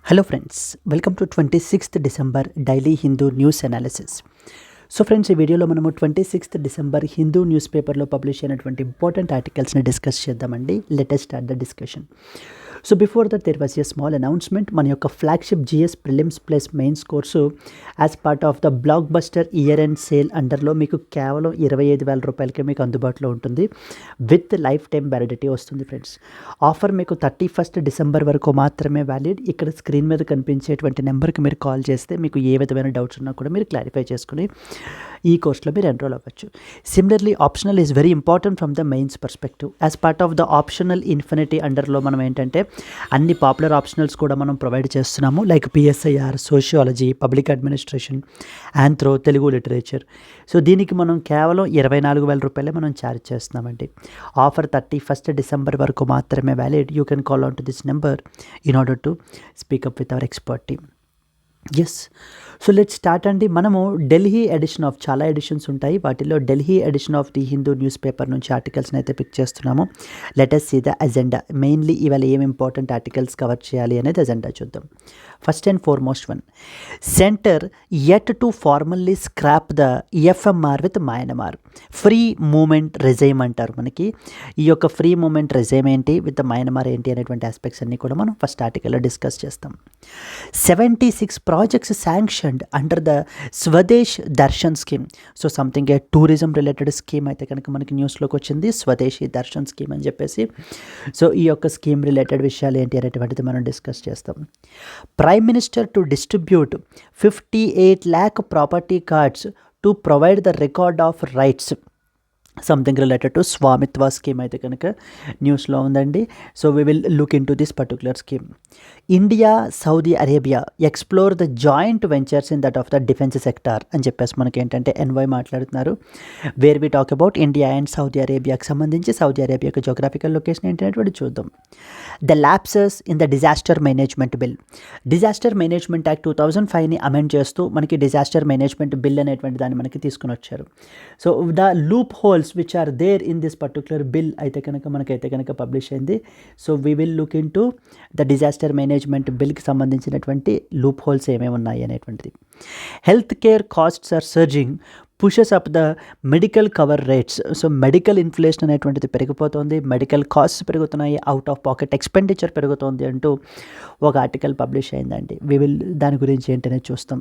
Hello friends, welcome to 26th December daily Hindu news analysis. So friends, ఈ వీడియోలో మనము 26th December Hindu news పేపర్లో publish అయినటువంటి ఇంపార్టెంట్ ఆర్టికల్స్ని డిస్కస్ చేద్దామండి. Let's start the discussion. So before that there was a small announcement. మన యొక్క flagship GS prelims plus mains course as part of the blockbuster year end sale అండర్లో మీకు కేవలం 25,000 రూపాయలకే మీకు అందుబాటులో ఉంటుంది. విత్ లైఫ్ టైం వ్యాలిడిటీ వస్తుంది ఫ్రెండ్స్. ఆఫర్ మీకు 31st డిసెంబర్ వరకు మాత్రమే వ్యాలిడ్. ఇక్కడ స్క్రీన్ మీద కనిపించేటువంటి నెంబర్కి మీరు కాల్ చేస్తే మీకు ఏ విధమైన డౌట్స్ ఉన్నా కూడా మీరు క్లారిఫై చేసుకుని ఈ కోర్స్లో మీరు ఎన్రోల్ అవ్వచ్చు. Similarly optional is very important from the mains perspective. As part of the optional infinity అండర్లో మనం ఏంటంటే అన్ని పాపులర్ ఆప్షనల్స్ కూడా మనం ప్రొవైడ్ చేస్తున్నాము. Like PSIR, sociology, public administration, anthro, Telugu literature. So దీనికి మనం కేవలం 24,000 రూపాయలే మనం ఛార్జ్ చేస్తున్నామండి. ఆఫర్ 31st డిసెంబర్ వరకు మాత్రమే valid. You can call on to this number in order to speak up with our expert team. Yes, so let start అండి. మనము ఢిల్లీ ఎడిషన్ ఆఫ్ చాలా ఎడిషన్స్ ఉంటాయి, వాటిలో Delhi edition of the Hindu newspaper నుంచి ఆర్టికల్స్ని అయితే పిక్ చేస్తున్నాము. Let us see the agenda. Mainly ఇవాళ ఏం ఇంపార్టెంట్ ఆర్టికల్స్ కవర్ చేయాలి అనేది అజెండా చూద్దాం. First and foremost one, centre yet to formally scrap the FMR with Myanmar. Free movement రెజైమ్ అంటారు మనకి. ఈ యొక్క ఫ్రీ మూమెంట్ రెజైమ్ ఏంటి, విత్ మయన్మార్ ఏంటి అనేటువంటి ఆస్పెక్ట్స్ అన్నీ కూడా మనం ఫస్ట్ ఆర్టికల్లో డిస్కస్ చేస్తాం. 76 projects sanctioned under the Swades Darshan scheme. So something A tourism related scheme అయితే కనుక మనకి న్యూస్లోకి వచ్చింది, స్వదేశీ దర్శన్ స్కీమ్ అని చెప్పేసి. సో ఈ యొక్క స్కీమ్ రిలేటెడ్ విషయాలు ఏంటి అనేటువంటిది మనం డిస్కస్ చేస్తాం. Prime minister to distribute 58 lakh property cards to provide the record of rights. Something related to Swamitva scheme అయితే కనుక న్యూస్లో ఉందండి. So we will look into this particular scheme. India Saudi Arabia explore the joint ventures in that of the defence sector అని చెప్పేసి మనకి ఏంటంటే ఎన్వై మాట్లాడుతున్నారు. Where we talk about India and Saudi అరేబియాకి సంబంధించి సౌదీ అరేబియాకి జోగ్రాఫికల్ లొకేషన్ ఏంటనేటువంటి చూద్దాం. The lapses in the disaster management bill. Disaster management act 2005ని అమెండ్ చేస్తూ మనకి డిజాస్టర్ మేనేజ్మెంట్ బిల్ అనేటువంటి దాన్ని మనకి తీసుకుని వచ్చారు. So the loopholes which are there in this particular bill అయితే కనుక మనకైతే కనుక పబ్లిష్ అయింది. So we will look into the disaster management బిల్కి సంబంధించినటువంటి లూప్ హోల్స్ ఏమేమి ఉన్నాయి అనేటువంటిది. Health care costs are surging, pushes up the medical cover rates. So medical inflation అనేటువంటిది పెరిగిపోతుంది, మెడికల్ కాస్ట్స్ పెరుగుతున్నాయి, అవుట్ ఆఫ్ పాకెట్ ఎక్స్పెండిచర్ పెరుగుతుంది అంటూ ఒక ఆర్టికల్ పబ్లిష్ అయిందండి. వి విల్ దాని గురించి ఏంటనే చూస్తాం.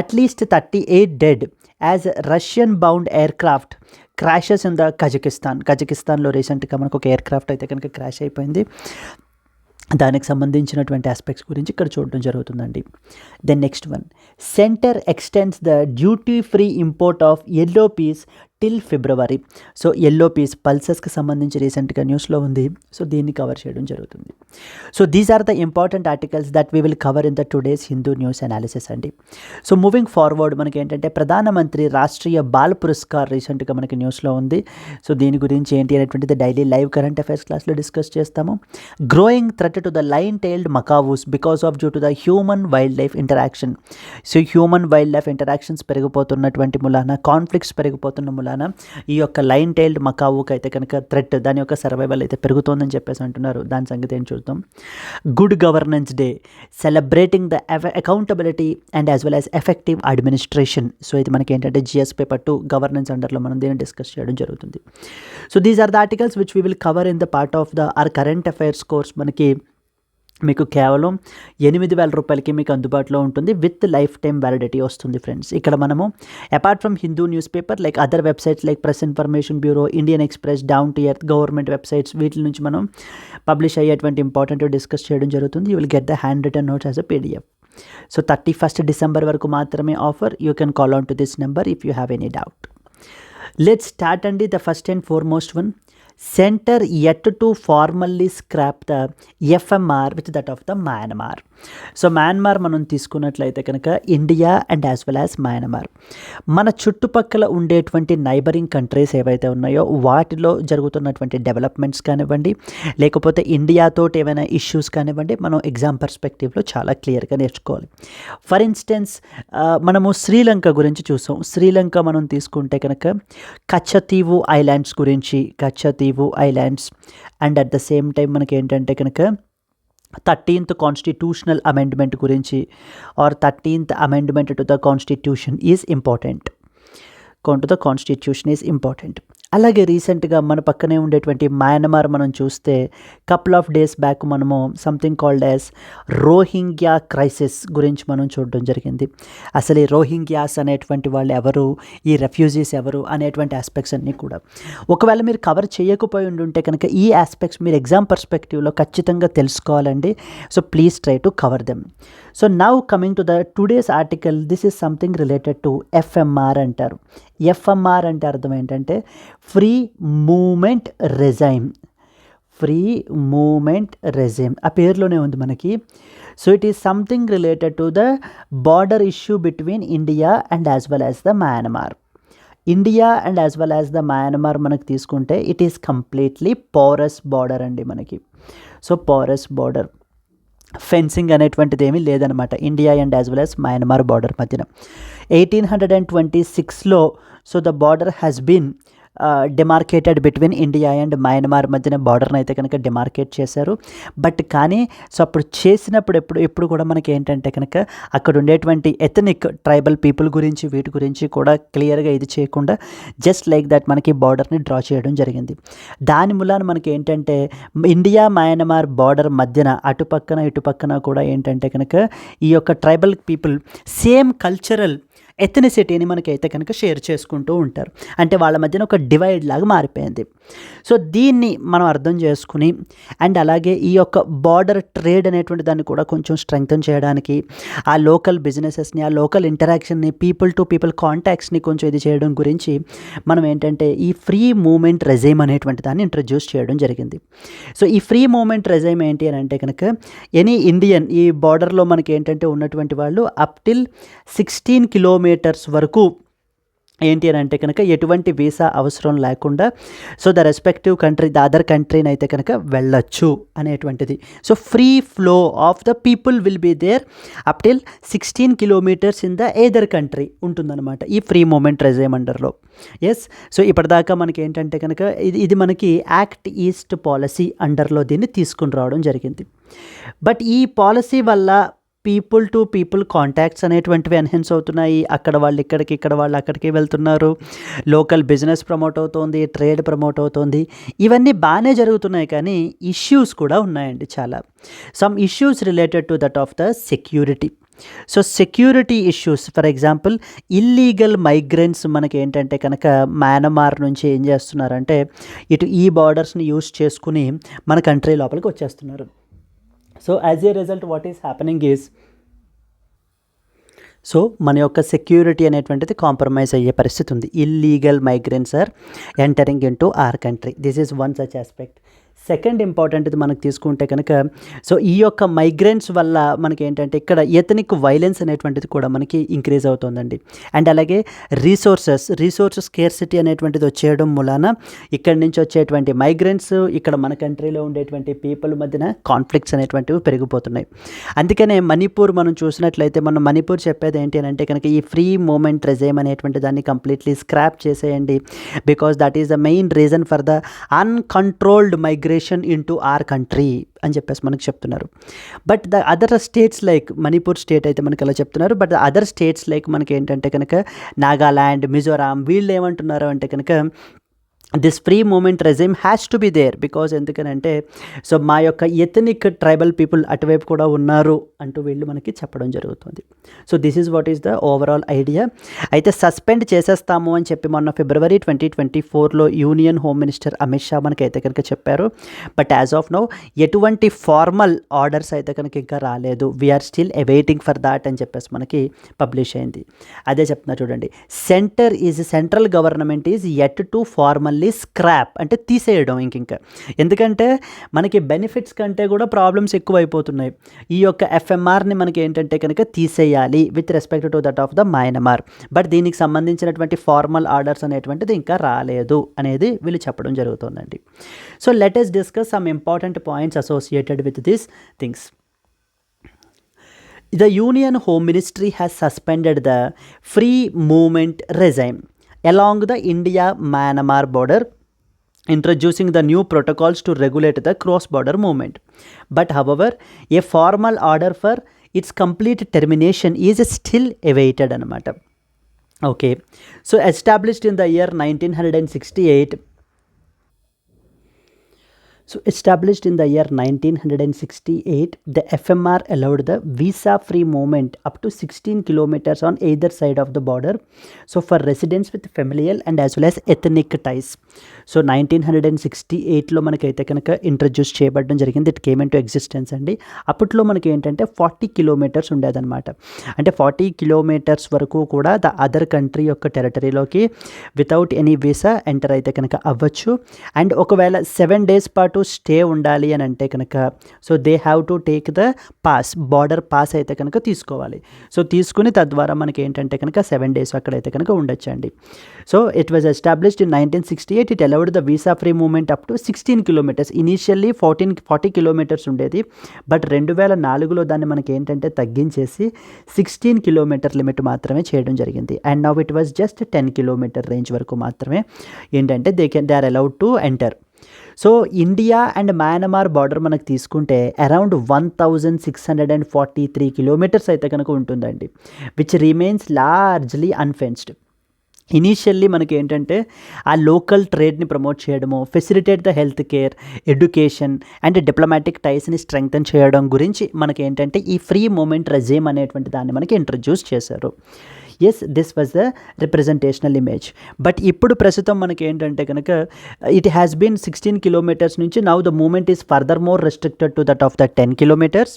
At least 38 dead as Russian bound aircraft crashes in the కజకిస్తాన్లో రీసెంట్గా మనకు ఒక ఎయిర్క్రాఫ్ట్ అయితే కనుక క్రాష్ అయిపోయింది. దానికి సంబంధించినటువంటి ఆస్పెక్ట్స్ గురించి ఇక్కడ చూడడం జరుగుతుందండి. Then next one, centre extends the duty free import of yellow peas till February. So yellow peas పల్సెస్కి సంబంధించి రీసెంట్గా న్యూస్లో ఉంది. సో దీన్ని కవర్ చేయడం జరుగుతుంది. So these are the important articles that we will cover in the today's Hindu news analysis అండి. So moving forward మనకి ఏంటంటే ప్రధానమంత్రి రాష్ట్రీయ బాల్ పురస్కార్ రీసెంట్గా మనకి న్యూస్లో ఉంది. సో దీని గురించి ఏంటి అనేటువంటిది డైలీ లైవ్ కరెంట్ అఫైర్స్ క్లాస్లో డిస్కస్ చేస్తాము. Growing threat to the lion tailed macaques because of due to the human wildlife interaction. So human wildlife interactions పెరిగిపోతున్నటువంటి మూలాన, కాన్ఫ్లిక్ట్స్ పెరిగిపోతున్న మూలాన ఈ యొక్క లైన్ టైల్డ్ మకావుకి అయితే కనుక థ్రెట్, దాని యొక్క సర్వైవల్ అయితే పెరుగుతోందని చెప్పేసి అంటున్నారు. దాని సంగతి ఏం చూద్దాం. Good governance day celebrating the accountability and as well as effective administration. So ఇది మనకి ఏంటంటే జిఎస్ పేపర్ 2 గవర్నెన్స్ అండర్లో మనం దీన్ని డిస్కస్ చేయడం జరుగుతుంది. So these are the articles which we will cover in the part of the are current affairs course. మనకి మీకు కేవలం 8,000 రూపాయలకి మీకు అందుబాటులో ఉంటుంది, విత్ లైఫ్ టైం వ్యాలిడిటీ వస్తుంది ఫ్రెండ్స్. ఇక్కడ మనము apart from Hindu newspaper like other websites like press information bureau, Indian express, down to earth, government websites, వీటి నుంచి మనం పబ్లిష్ అయ్యేటువంటి ఇంపార్టెంట్ డిస్కస్ చేయడం జరుగుతుంది. You will get the hand written notes as a PDF. So 31st December వరకు మాత్రమే offer. You can call on to this number if you have any doubt. Let's start అండి. The first and foremost one, centre yet to formally scrap the FMR with that of the Myanmar. So Myanmar మనం తీసుకున్నట్లయితే కనుక India and as well as Myanmar మన చుట్టుపక్కల ఉండేటువంటి neighbouring countries ఏవైతే ఉన్నాయో వాటిలో జరుగుతున్నటువంటి డెవలప్మెంట్స్ కానివ్వండి, లేకపోతే ఇండియాతో ఏమైనా ఇష్యూస్ కానివ్వండి, మనం ఎగ్జామ్ పర్స్పెక్టివ్లో చాలా క్లియర్గా నేర్చుకోవాలి. ఫర్ ఇన్స్టెన్స్ మనము శ్రీలంక గురించి చూసాం. శ్రీలంక మనం తీసుకుంటే కనుక కచ్చతీవు ఐలాండ్స్ గురించి, Katchatheevu islands and at the same time మనకి ఏంటంటే కనుక 13th కాన్స్టిట్యూషనల్ అమెండ్మెంట్ గురించి or 13th amendment to the constitution is important. To the constitution is important. అలాగే రీసెంట్గా మన పక్కనే ఉండేటువంటి మయన్మార్ మనం చూస్తే కపుల్ ఆఫ్ డేస్ బ్యాక్ మనము something called as Rohingya crisis గురించి మనం చూడడం జరిగింది. అసలు ఈ రోహింగ్యాస్ అనేటువంటి వాళ్ళు ఎవరు, ఈ రెఫ్యూజీస్ ఎవరు అనేటువంటి ఆస్పెక్ట్స్ అన్నీ కూడా ఒకవేళ మీరు కవర్ చేయకపోయి ఉంటే కనుక ఈ ఆస్పెక్ట్స్ మీరు ఎగ్జామ్ పర్స్పెక్టివ్లో ఖచ్చితంగా తెలుసుకోవాలండి. So please try to cover them. So now coming to the today's article, this is something related to FMR అంటారు. ఎఫ్ఎంఆర్ అంటే అర్థం ఏంటంటే free movement regime. Free movement regime ఆ పేరులోనే ఉంది మనకి. So it is something related to the border issue between India and as well as the Myanmar. India and as well as the Myanmar మనకు తీసుకుంటే it is completely porous border అండి మనకి. So porous border, fencing అనేటువంటిది ఏమీ లేదనమాట India and as well as Myanmar border మధ్యన. 1826లో so the border has been demarcated between India and Myanmar మధ్యన బార్డర్ని అయితే కనుక డిమార్కేట్ చేశారు. బట్ కానీ సో అప్పుడు చేసినప్పుడు ఎప్పుడు కూడా మనకి ఏంటంటే కనుక అక్కడ ఉండేటువంటి ఎథనిక్ ట్రైబల్ పీపుల్ గురించి వీటి గురించి కూడా క్లియర్గా ఇది చేయకుండా జస్ట్ లైక్ దట్ మనకి బార్డర్ని డ్రా చేయడం జరిగింది. దాని మూలాన మనకి ఏంటంటే ఇండియా మయన్మార్ బార్డర్ మధ్యన అటుపక్కన ఇటుపక్కన కూడా ఏంటంటే కనుక ఈ యొక్క ట్రైబల్ పీపుల్ సేమ్ కల్చరల్ ఎథనిసిటీని మనకైతే కనుక షేర్ చేసుకుంటూ ఉంటారు. అంటే వాళ్ళ మధ్యన ఒక డివైడ్ లాగా మారిపోయింది. సో దీన్ని మనం అర్థం చేసుకుని అండ్ అలాగే ఈ యొక్క బార్డర్ ట్రేడ్ అనేటువంటి దాన్ని కూడా కొంచెం స్ట్రెంగ్తన్ చేయడానికి ఆ లోకల్ బిజినెసెస్ని, ఆ లోకల్ ఇంటరాక్షన్ని, పీపుల్ టు పీపుల్ కాంటాక్ట్స్ని కొంచెం ఇది చేయడం గురించి మనం ఏంటంటే ఈ ఫ్రీ మూమెంట్ రెజైమ్ అనేటువంటి దాన్ని ఇంట్రడ్యూస్ చేయడం జరిగింది. సో ఈ ఫ్రీ మూమెంట్ రెజైమ్ ఏంటి అని అంటే కనుక ఎనీ ఇండియన్ ఈ బార్డర్లో మనకి ఏంటంటే ఉన్నటువంటి వాళ్ళు అప్ టిల్ 16 కిలోమీటర్స్ వరకు ఏంటి అని అంటే కనుక ఎటువంటి వీసా అవసరం లేకుండా so the respective country the other కంట్రీని అయితే కనుక వెళ్ళొచ్చు అనేటువంటిది. So free flow of the people will be there up till 16 kilometres in the other country ఉంటుందన్నమాట ఈ ఫ్రీ మూమెంట్ రెజైమ్ అండర్లో. ఎస్, సో ఇప్పటిదాకా మనకి ఏంటంటే కనుక ఇది మనకి యాక్ట్ ఈస్ట్ పాలసీ అండర్లో దీన్ని తీసుకుని రావడం జరిగింది. బట్ ఈ పాలసీ వల్ల పీపుల్ టు పీపుల్ కాంటాక్ట్స్ అనేటువంటివి ఎన్హాన్స్ అవుతున్నాయి. అక్కడ వాళ్ళు ఇక్కడికి, ఇక్కడ వాళ్ళు అక్కడికి వెళ్తున్నారు. లోకల్ బిజినెస్ ప్రమోట్ అవుతోంది, ట్రేడ్ ప్రమోట్ అవుతోంది. ఇవన్నీ బాగానే జరుగుతున్నాయి, కానీ ఇష్యూస్ కూడా ఉన్నాయండి చాలా. Some issues related to that of the security. So security issues, for example illegal migrants మనకి ఏంటంటే కనుక మయన్మార్ నుంచి ఏం చేస్తున్నారంటే ఇటు ఈ బార్డర్స్ని యూస్ చేసుకుని మన కంట్రీ లోపలికి వచ్చేస్తున్నారు. So as a result what is happening is so మన యొక్క సెక్యూరిటీ అనేటువంటిది కాంప్రమైజ్ అయ్యే పరిస్థితి ఉంది. Illegal migrants are entering in to our country. This is one such aspect. Second important ఇది మనకు తీసుకుంటే కనుక సో ఈ యొక్క మైగ్రెంట్స్ వల్ల మనకి ఏంటంటే ఇక్కడ ఎథనిక్ వైలెన్స్ అనేటువంటిది కూడా మనకి ఇంక్రీజ్ అవుతుందండి. అండ్ అలాగే రీసోర్సెస్ స్కేర్సిటీ అనేటువంటిది వచ్చేయడం మూలాన ఇక్కడి నుంచి వచ్చేటువంటి మైగ్రెంట్స్ ఇక్కడ మన కంట్రీలో ఉండేటువంటి పీపుల్ మధ్యన కాన్ఫ్లిక్ట్స్ అనేటువంటివి పెరిగిపోతున్నాయి. అందుకనే మణిపూర్ మనం చూసినట్లయితే మనం మణిపూర్ చెప్పేది ఏంటి అని అంటే కనుక ఈ ఫ్రీ మూమెంట్ రెజైమ్ అనేటువంటి దాన్ని కంప్లీట్లీ స్క్రాప్ చేసేయండి. Because that is the main reason for the uncontrolled migration into our country అని చెప్పేసి మనకు చెప్తున్నారు. But the other states like Manipur state అయితే మనకి అలా చెప్తున్నారు. But the other states like మనకి ఏంటంటే కనుక నాగాల్యాండ్, మిజోరాం వీళ్ళు ఏమంటున్నారు అంటే కనుక this free movement regime has to be there. Because ఎందుకనంటే సో మా యొక్క ఎథనిక్ ట్రైబల్ పీపుల్ అటువైపు కూడా ఉన్నారు అంటూ వీళ్ళు మనకి చెప్పడం జరుగుతుంది. So this is what is the overall idea. అయితే సస్పెండ్ చేసేస్తాము అని చెప్పి మొన్న February 2024లో union home minister Amit Shah మనకి అయితే కనుక చెప్పారు. బట్ యాజ్ ఆఫ్ నౌ ఎటువంటి ఫార్మల్ ఆర్డర్స్ అయితే కనుక ఇంకా రాలేదు. We're still awaiting for that అని చెప్పేసి మనకి పబ్లిష్ అయింది. అదే చెప్తున్నా చూడండి, central government is yet to formally scrap అంటే తీసేయడం ఇంకా. ఎందుకంటే మనకి బెనిఫిట్స్ కంటే కూడా ప్రాబ్లమ్స్ ఎక్కువ అయిపోతున్నాయి. ఈ యొక్క ఎఫ్ఎంఆర్ని మనకి ఏంటంటే కనుక తీసేయాలి with respect to that of the Myanmar. But దీనికి సంబంధించినటువంటి ఫార్మల్ ఆర్డర్స్ అనేటువంటిది ఇంకా రాలేదు అనేది వీళ్ళు చెప్పడం జరుగుతుందండి. So let us discuss some important points associated with this things. The Union Home Ministry has suspended the free movement regime along the India-Myanmar border introducing the new protocols to regulate the cross-border movement. But however, a formal order for its complete termination is still awaited అనమాట. Okay, so established in the year 1968. So established in the year 1968, the FMR allowed the visa-free movement up to 16 kilometers on either side of the border. So for residents with familial and as well as ethnic ties. So 1968లో మనకైతే కనుక introduce చేయబడడం జరిగింది. It came in to existence అండి. అప్పట్లో మనకి ఏంటంటే 40 kilometres ఉండేదన్నమాట. అంటే 40 kilometres వరకు కూడా ద అదర్ కంట్రీ యొక్క టెరిటరీలోకి వితౌట్ ఎనీ వీసా ఎంటర్ అయితే కనుక అవ్వచ్చు. అండ్ ఒకవేళ 7 days పాటు స్టే ఉండాలి అని అంటే కనుక so they have to take the pass, border pass అయితే కనుక తీసుకోవాలి. సో తీసుకుని తద్వారా మనకి ఏంటంటే కనుక 7 days అక్కడైతే కనుక ఉండొచ్చండి. So it was established in 1968. It allowed the visa free movement up to 16 kilometers. Initially 40 kilometers ఉండేది. బట్ 2004లో దాన్ని మనకి ఏంటంటే తగ్గించేసి 16 kilometer లిమిట్ మాత్రమే చేయడం జరిగింది. And now it was just 10 kilometer range వరకు మాత్రమే ఏంటంటే they are allowed to enter. So India and Myanmar border మనకు తీసుకుంటే అరౌండ్ 1643 kilometers అయితే కనుక ఉంటుందండి, which remains largely unfenced. Initially మనకి ఏంటంటే ఆ లోకల్ ట్రేడ్ని ప్రమోట్ చేయడము, facilitate the health care, education and diplomatic టైస్ని స్ట్రెంగ్తన్ చేయడం గురించి మనకి ఏంటంటే ఈ ఫ్రీ మూమెంట్ రెజీమ్ అనేటువంటి దాన్ని మనకి ఇంట్రడ్యూస్ చేశారు. Yes, this was the representational image. But ఇప్పుడు ప్రస్తుతం మనకి ఏంటంటే కనుక ఇట్ హ్యాస్ బీన్ 16 kilometers నుంచి now the moment is further more restricted to that of the 10 kilometers.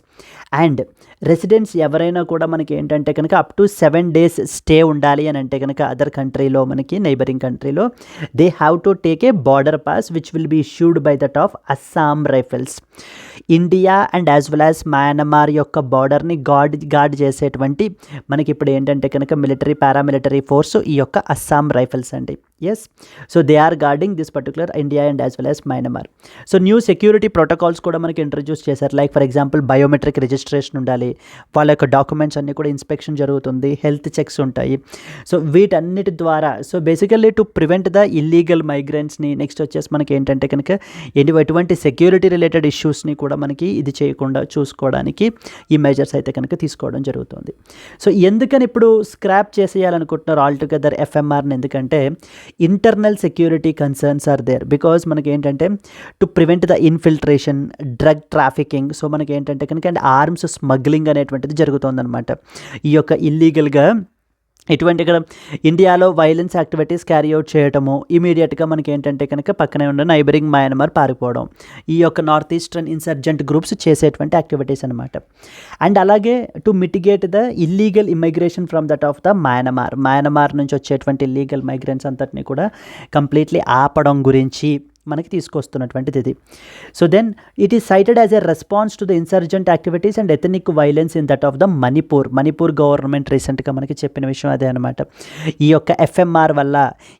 And residents ఎవరైనా కూడా మనకి ఏంటంటే కనుక అప్ టు 7 days స్టే ఉండాలి అని అంటే కనుక అదర్ కంట్రీలో మనకి నైబరింగ్ కంట్రీలో they have to take a border pass which will be issued by that of Assam rifles. India and as well as Myanmar యొక్క బార్డర్ని గార్డ్ చేసేటువంటి మనకి ఇప్పుడు ఏంటంటే కనుక మిలిటరీ పారామిలిటరీ ఫోర్స్ ఈ యొక్క అస్సాం రైఫిల్స్ అండి. Yes, so they are guarding this particular India and as well as Myanmar. So new security protocols కూడా మనకి ఇంట్రడ్యూస్ చేశారు. Like for example biometric registration ఉండాలి, వాళ్ళ యొక్క డాక్యుమెంట్స్ అన్నీ కూడా ఇన్స్పెక్షన్ జరుగుతుంది, హెల్త్ చెక్స్ ఉంటాయి. సో వీటన్నిటి ద్వారా so basically to prevent the illegal మైగ్రెంట్స్ని, నెక్స్ట్ వచ్చేసి మనకి ఏంటంటే కనుక ఎటువంటి సెక్యూరిటీ రిలేటెడ్ ఇష్యూస్ని కూడా మనకి ఇది చేయకుండా చూసుకోవడానికి ఈ మెజర్స్ అయితే కనుక తీసుకోవడం జరుగుతుంది. సో ఎందుకని ఇప్పుడు స్క్రాప్ చేసేయాలనుకుంటున్నారు ఆల్ టుగెదర్ ఎఫ్ఎంఆర్ని? ఎందుకంటే internal security concerns are there because మనకి ఏంటంటే to prevent the infiltration, drug trafficking, so మనకి ఏంటంటే కనుక అండ్ ఆర్మ్స్ స్మగ్లింగ్ అనేటువంటిది జరుగుతుందన్నమాట. ఈ యొక్క ఇల్లీగల్గా ఇటువంటి ఇక్కడ ఇండియాలో వైలెన్స్ యాక్టివిటీస్ క్యారీ అవుట్ చేయటము, ఇమీడియట్గా మనకి ఏంటంటే కనుక పక్కనే ఉన్న నైబరింగ్ మయన్మార్ పారిపోవడం, ఈ యొక్క నార్త్ ఈస్టర్న్ ఇన్సర్జెంట్ గ్రూప్స్ చేసేటువంటి యాక్టివిటీస్ అనమాట. అండ్ అలాగే to mitigate the illegal immigration from that of the Myanmar నుంచి వచ్చేటువంటి ఇల్లీగల్ మైగ్రెంట్స్ అంతటిని కూడా కంప్లీట్లీ ఆపడం గురించి మనకి తీసుకొస్తున్నటువంటిది ఇది. So then it is cited as a response to the insurgent activities and ethnic violence in that of the Manipur government రీసెంట్గా మనకి చెప్పిన విషయం అదే అనమాట. ఈ యొక్క ఎఫ్ఎంఆర్ వల్ల,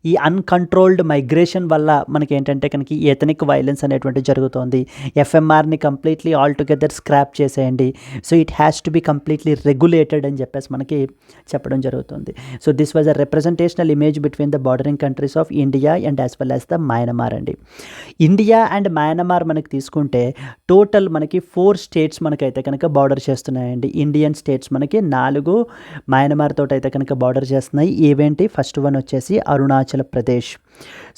ఈ అన్కంట్రోల్డ్ మైగ్రేషన్ వల్ల మనకి ఏంటంటే కనుక ఈ ఎథనిక్ వైలెన్స్ అనేటువంటి జరుగుతోంది. ఎఫ్ఎంఆర్ని కంప్లీట్లీ ఆల్ టుగెదర్ స్క్రాప్ చేసేయండి, so it has to be completely regulated అని చెప్పేసి మనకి చెప్పడం జరుగుతుంది. So this was a representational image between the bordering countries of India and as well as the Myanmar అండి. India and Myanmar మనకి తీసుకుంటే total మనకి 4 states మనకైతే కనుక బార్డర్ చేస్తున్నాయండి. ఇండియన్ స్టేట్స్ మనకి 4 మయన్మార్ తోటి అయితే కనుక బార్డర్ చేస్తున్నాయి. ఏవేంటి? ఫస్ట్ వన్ వచ్చేసి అరుణాచల్ ప్రదేశ్.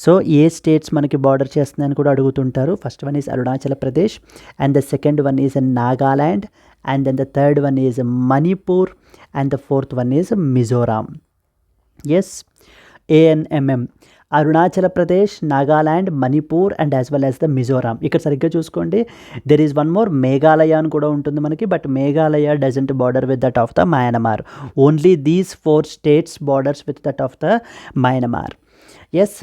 సో ఏ స్టేట్స్ మనకి బార్డర్ చేస్తున్నాయని కూడా అడుగుతుంటారు. First one is Arunachal Pradesh and the second one is Nagaland and then the third one is Manipur and the fourth one is Mizoram. Yes, ANMM, Arunachal Pradesh, Nagaland, Manipur and as well as the Mizoram. ఇక్కడ సరిగ్గా చూసుకోండి, there is one more Meghalaya అని కూడా ఉంటుంది మనకి, but Meghalaya doesn't border with that of the Myanmar. Only these 4 states borders with that of the Myanmar. Yes,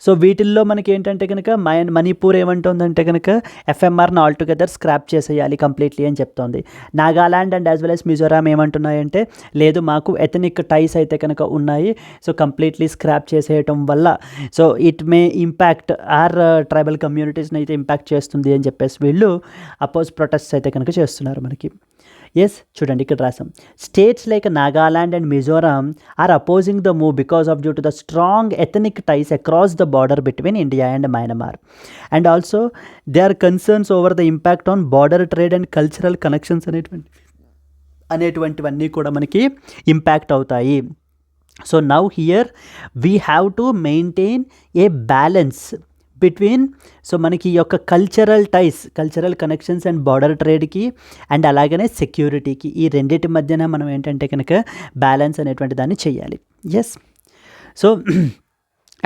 so వీటిల్లో మనకి ఏంటంటే కనుక మణిపూర్ ఏమంటుందంటే కనుక ఎఫ్ఎంఆర్ని ఆల్ టుగెదర్ స్క్రాప్ చేసేయాలి కంప్లీట్లీ అని చెప్తోంది. Nagaland and as well as Mizoram ఏమంటున్నాయంటే లేదు, మాకు ఎథనిక్ టైస్ అయితే కనుక ఉన్నాయి, సో కంప్లీట్లీ స్క్రాప్ చేసేయటం వల్ల so it may impact our tribal కమ్యూనిటీస్ని అయితే ఇంపాక్ట్ చేస్తుంది అని చెప్పేసి వీళ్ళు అపోజ్ ప్రొటెస్ట్ అయితే కనుక చేస్తున్నారు మనకి. ఎస్, చూడండి ఇక్కడ రాసాం, states like Nagaland and Mizoram are opposing the move because of due to the strong ethnic ties across the border between India and Myanmar. And also there are concerns over the impact on border trade and cultural connections అనేటువంటివన్నీ కూడా మనకి impact అవుతాయి. So now here we have to maintain a balance between, so మనకి ఈ యొక్క cultural connections and border ట్రేడ్కి and అలాగనే సెక్యూరిటీకి, ఈ రెండింటి మధ్యన మనం ఏంటంటే కనుక బ్యాలెన్స్ అనేటువంటి దాన్ని చేయాలి. Yes. So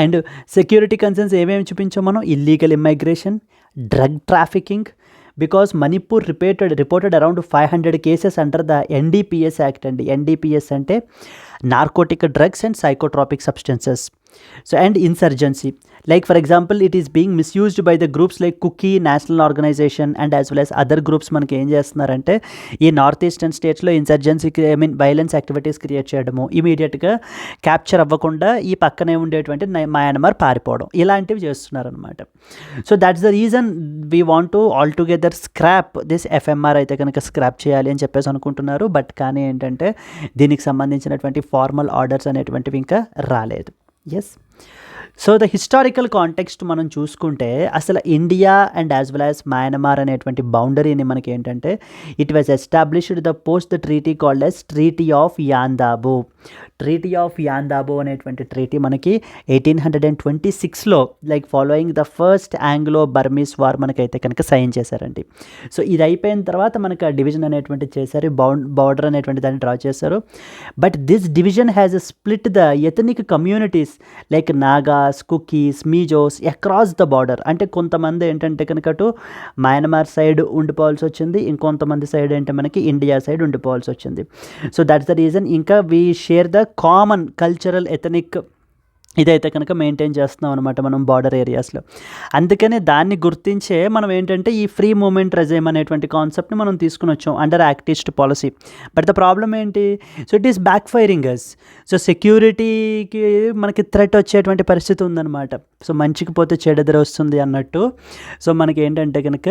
and security concerns ఏమేమి చూపించాం మనం? Illegal immigration, drug trafficking, because Manipur reported around 500 cases under the NDPS act అండి. ఎన్డీపీఎస్ అంటే narcotic drugs and psychotropic substances. So and insurgency, like for example it is being misused by the groups like Kuki national organisation and as well as other groups మనకి ఏం చేస్తున్నారంటే ఈ north eastern స్టేట్స్లో insurgency violence activities create చేయడము, ఇమీడియట్గా capture అవ్వకుండా ఈ పక్కనే ఉండేటువంటి మయన్మార్ పారిపోవడం, ఇలాంటివి చేస్తున్నారనమాట. So that's the reason we want to all together scrap this FMR అయితే కనుక స్క్రాప్ చేయాలి అని చెప్పేసి అనుకుంటున్నారు. బట్ కానీ ఏంటంటే దీనికి సంబంధించినటువంటి ఫార్మల్ ఆర్డర్స్ అనేటువంటివి ఇంకా రాలేదు. Yes. So the historical context మనం చూసుకుంటే అసలు India and as well as Myanmar అనేటువంటి బౌండరీని మనకి ఏంటంటే it was established the post the treaty called as treaty of Yandabo. Treaty of Yandabo అనేటువంటి ట్రీటీ మనకి 1826లో like following the first Anglo Burmese war మనకైతే కనుక సైన్ చేశారండి. సో ఇది అయిపోయిన తర్వాత మనకు ఆ డివిజన్ అనేటువంటి చేశారు, బార్డర్ అనేటువంటి దాన్ని డ్రా చేశారు. But this division has split the ethnic communities like Nagas, Kukis, Mizos across the border. అంటే కొంతమంది ఏంటంటే కనుక అటు మయన్మార్ సైడ్ ఉండిపోవాల్సి వచ్చింది, ఇంకొంతమంది సైడ్ ఏంటంటే మనకి ఇండియా సైడ్ ఉండిపోవాల్సి వచ్చింది. So that's the reason. ఇంకా we share the common cultural ethnic ఇదైతే కనుక మెయింటైన్ చేస్తున్నాం అనమాట మనం బార్డర్ ఏరియాస్లో. అందుకనే దాన్ని గుర్తించే మనం ఏంటంటే ఈ ఫ్రీ మూమెంట్ రెజైమ్ అనేటువంటి కాన్సెప్ట్ని మనం తీసుకుని వచ్చాం under act east policy. But the problem ఏంటి? So it is back firing us. So సెక్యూరిటీకి మనకి థ్రెట్ వచ్చేటువంటి పరిస్థితి ఉందన్నమాట. సో మంచికి పోతే చెడెదర వస్తుంది అన్నట్టు. సో మనకి ఏంటంటే కనుక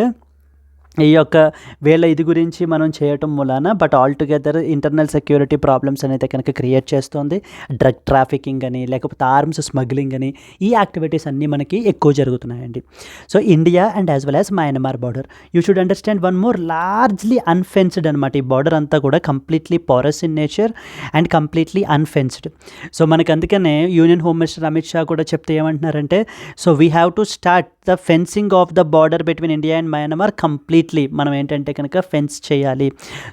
ఈ యొక్క వేళ ఇది గురించి మనం చేయటం మూలాన but all together internal security problems అనేది కనుక క్రియేట్ చేస్తుంది. డ్రగ్ ట్రాఫికింగ్ అని లేకపోతే ఆర్మ్స్ స్మగ్లింగ్ అని ఈ యాక్టివిటీస్ అన్నీ మనకి ఎక్కువ జరుగుతున్నాయండి. So India and as well as Myanmar border you should understand one more, largely unfenced అనమాట. ఈ బార్డర్ అంతా కూడా completely porous in nature and completely unfenced. So మనకి అందుకనే union home minister Amit Shah కూడా చెప్తే ఏమంటున్నారంటే so we have to start the fencing of the border between India and Myanmar completely మనం ఏంటంటే కనుక ఫెన్స్ చేయాలి.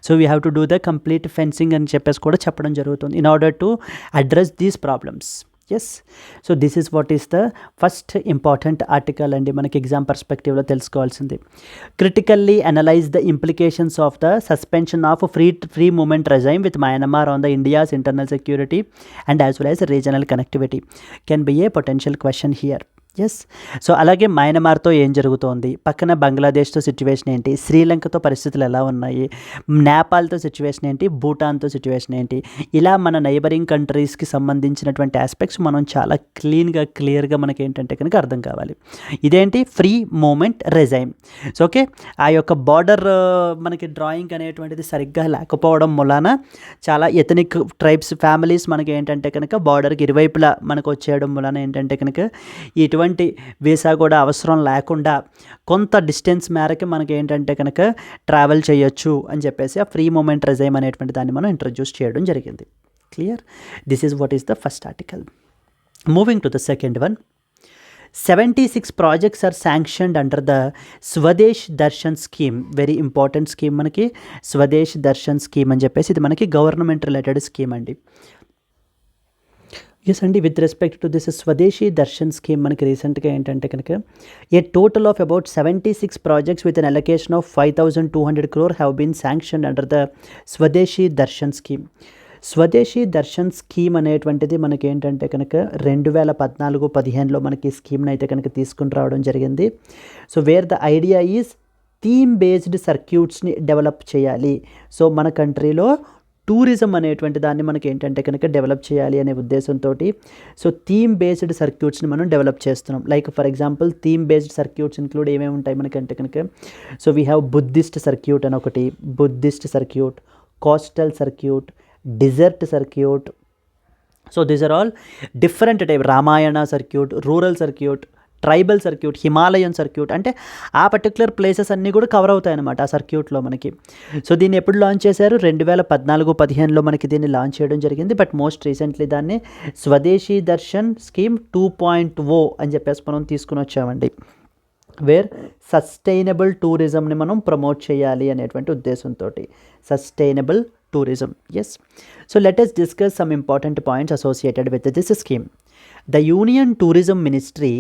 So we have to do the complete fencing అని చెప్పేసి కూడా చెప్పడం జరుగుతుంది in order to address these problems. Yes. So this is what is the first important article అండి మనకి ఎగ్జామ్ పర్స్పెక్టివ్లో తెలుసుకోవాల్సింది. Critically analyse the implications of the suspension of free movement regime with Myanmar on the India's internal security and as well as regional connectivity can be a potential question here. Yes. So అలాగే మయన్మార్తో ఏం జరుగుతోంది, పక్కన బంగ్లాదేశ్తో situation ఏంటి, శ్రీలంకతో పరిస్థితులు ఎలా ఉన్నాయి, నేపాల్తో సిచ్యువేషన్ ఏంటి, భూటాన్తో సిచ్యువేషన్ ఏంటి, ఇలా మన నైబరింగ్ కంట్రీస్కి సంబంధించినటువంటి ఆస్పెక్ట్స్ మనం చాలా క్లియర్గా మనకి ఏంటంటే కనుక అర్థం కావాలి. ఇదేంటి ఫ్రీ మూమెంట్ రెజైమ్. సో ఓకే, ఆ యొక్క బార్డర్ మనకి డ్రాయింగ్ అనేటువంటిది సరిగ్గా లేకపోవడం మూలాన చాలా ఎథనిక్ ట్రైబ్స్ ఫ్యామిలీస్ మనకి ఏంటంటే కనుక బార్డర్కి ఇరువైపులా మనకు వచ్చేయడం మూలాన ఏంటంటే కనుక ఇటువంటి వీసా కూడా అవసరం లేకుండా కొంత డిస్టెన్స్ మేరకి మనకి ఏంటంటే కనుక ట్రావెల్ చేయొచ్చు అని చెప్పేసి ఆ ఫ్రీ మూమెంట్ రెజైమ్ అనేటువంటి దాన్ని మనం ఇంట్రడ్యూస్ చేయడం జరిగింది. Clear? This is what is the first article. Moving to the second one. 76 projects are sanctioned under the Swadesh Darshan scheme. Very important scheme మనకి స్వదేశ్ దర్శన్ స్కీమ్ అని చెప్పేసి ఇది మనకి గవర్నమెంట్ రిలేటెడ్ స్కీమ్ అండి. ఎస్ అండి, with respect to this Swadeshi Darshan scheme మనకి రీసెంట్గా ఏంటంటే కనుక a total of about 76 projects with an allocation of 5200 crore have been sanctioned under the స్వదేశీ దర్శన్ స్కీమ్. స్వదేశీ దర్శన్ స్కీమ్ అనేటువంటిది మనకి ఏంటంటే కనుక 2014-15లో మనకి ఈ స్కీమ్ని అయితే కనుక తీసుకుని రావడం జరిగింది. So where the idea is theme based సర్క్యూట్స్ని డెవలప్ చేయాలి. సో మన కంట్రీలో టూరిజం అనేటువంటి దాన్ని మనకి ఏంటంటే కనుక డెవలప్ చేయాలి అనే ఉద్దేశంతో సో థీమ్ బేస్డ్ సర్క్యూట్స్ని మనం డెవలప్ చేస్తున్నాం. Like for example theme based circuits include ఏమేమి ఉంటాయి మనకంటే కనుక so we have Buddhist circuit అని ఒకటి, Buddhist circuit, coastal circuit, desert circuit, so these are all different type, Ramayana circuit, rural circuit, tribal circuit, Himalayan circuit, అంటే ఆ particular places అన్నీ కూడా కవర్ అవుతాయి అన్నమాట ఆ సర్క్యూట్లో మనకి. సో దీన్ని ఎప్పుడు లాంచ్ చేశారు? 2014-15లో మనకి దీన్ని లాంచ్ చేయడం జరిగింది. బట్ మోస్ట్ రీసెంట్లీ దాన్ని స్వదేశీ దర్శన్ స్కీమ్ 2.0 అని చెప్పేసి మనం తీసుకుని వచ్చామండి. వేర్ సస్టైనబుల్ టూరిజంని మనం ప్రమోట్ చేయాలి అనేటువంటి ఉద్దేశంతో. Sustainable tourism. Yes. So let us discuss some important points associated with this scheme. The Union Tourism Ministry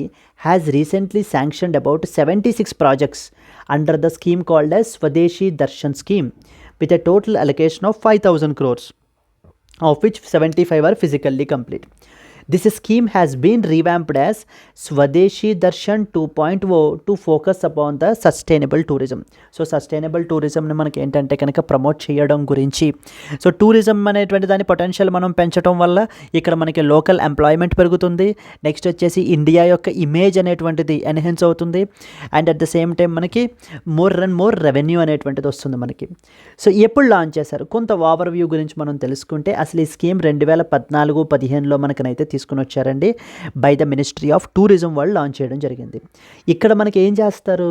has recently sanctioned about 76 projects under the scheme called as Swadeshi Darshan scheme with a total allocation of 5,000 crores, of which 75 are physically complete. This scheme has been revamped as Swadeshi Darshan 2.0 to focus upon the sustainable tourism. So sustainable టూరిజంని మనకి ఏంటంటే కనుక promote చేయడం గురించి. So tourism అనేటువంటి దాని potential మనం పెంచడం వల్ల ఇక్కడ మనకి లోకల్ ఎంప్లాయ్మెంట్ పెరుగుతుంది. నెక్స్ట్ వచ్చేసి ఇండియా యొక్క ఇమేజ్ అనేటువంటిది ఎన్హాన్స్ అవుతుంది. And at the same time మనకి మోర్ అండ్ మోర్ రెవెన్యూ అనేటువంటిది వస్తుంది మనకి. సో ఎప్పుడు లాంచ్ చేశారు? కొంత ఓవర్ వ్యూ గురించి మనం తెలుసుకుంటే, అసలు ఈ స్కీమ్ 2014-15లో మనకనైతే తీసుకుని వచ్చారండి. By the ministry of tourism వాళ్ళు లాంచ్ చేయడం జరిగింది. ఇక్కడ మనకి ఏం చేస్తారు?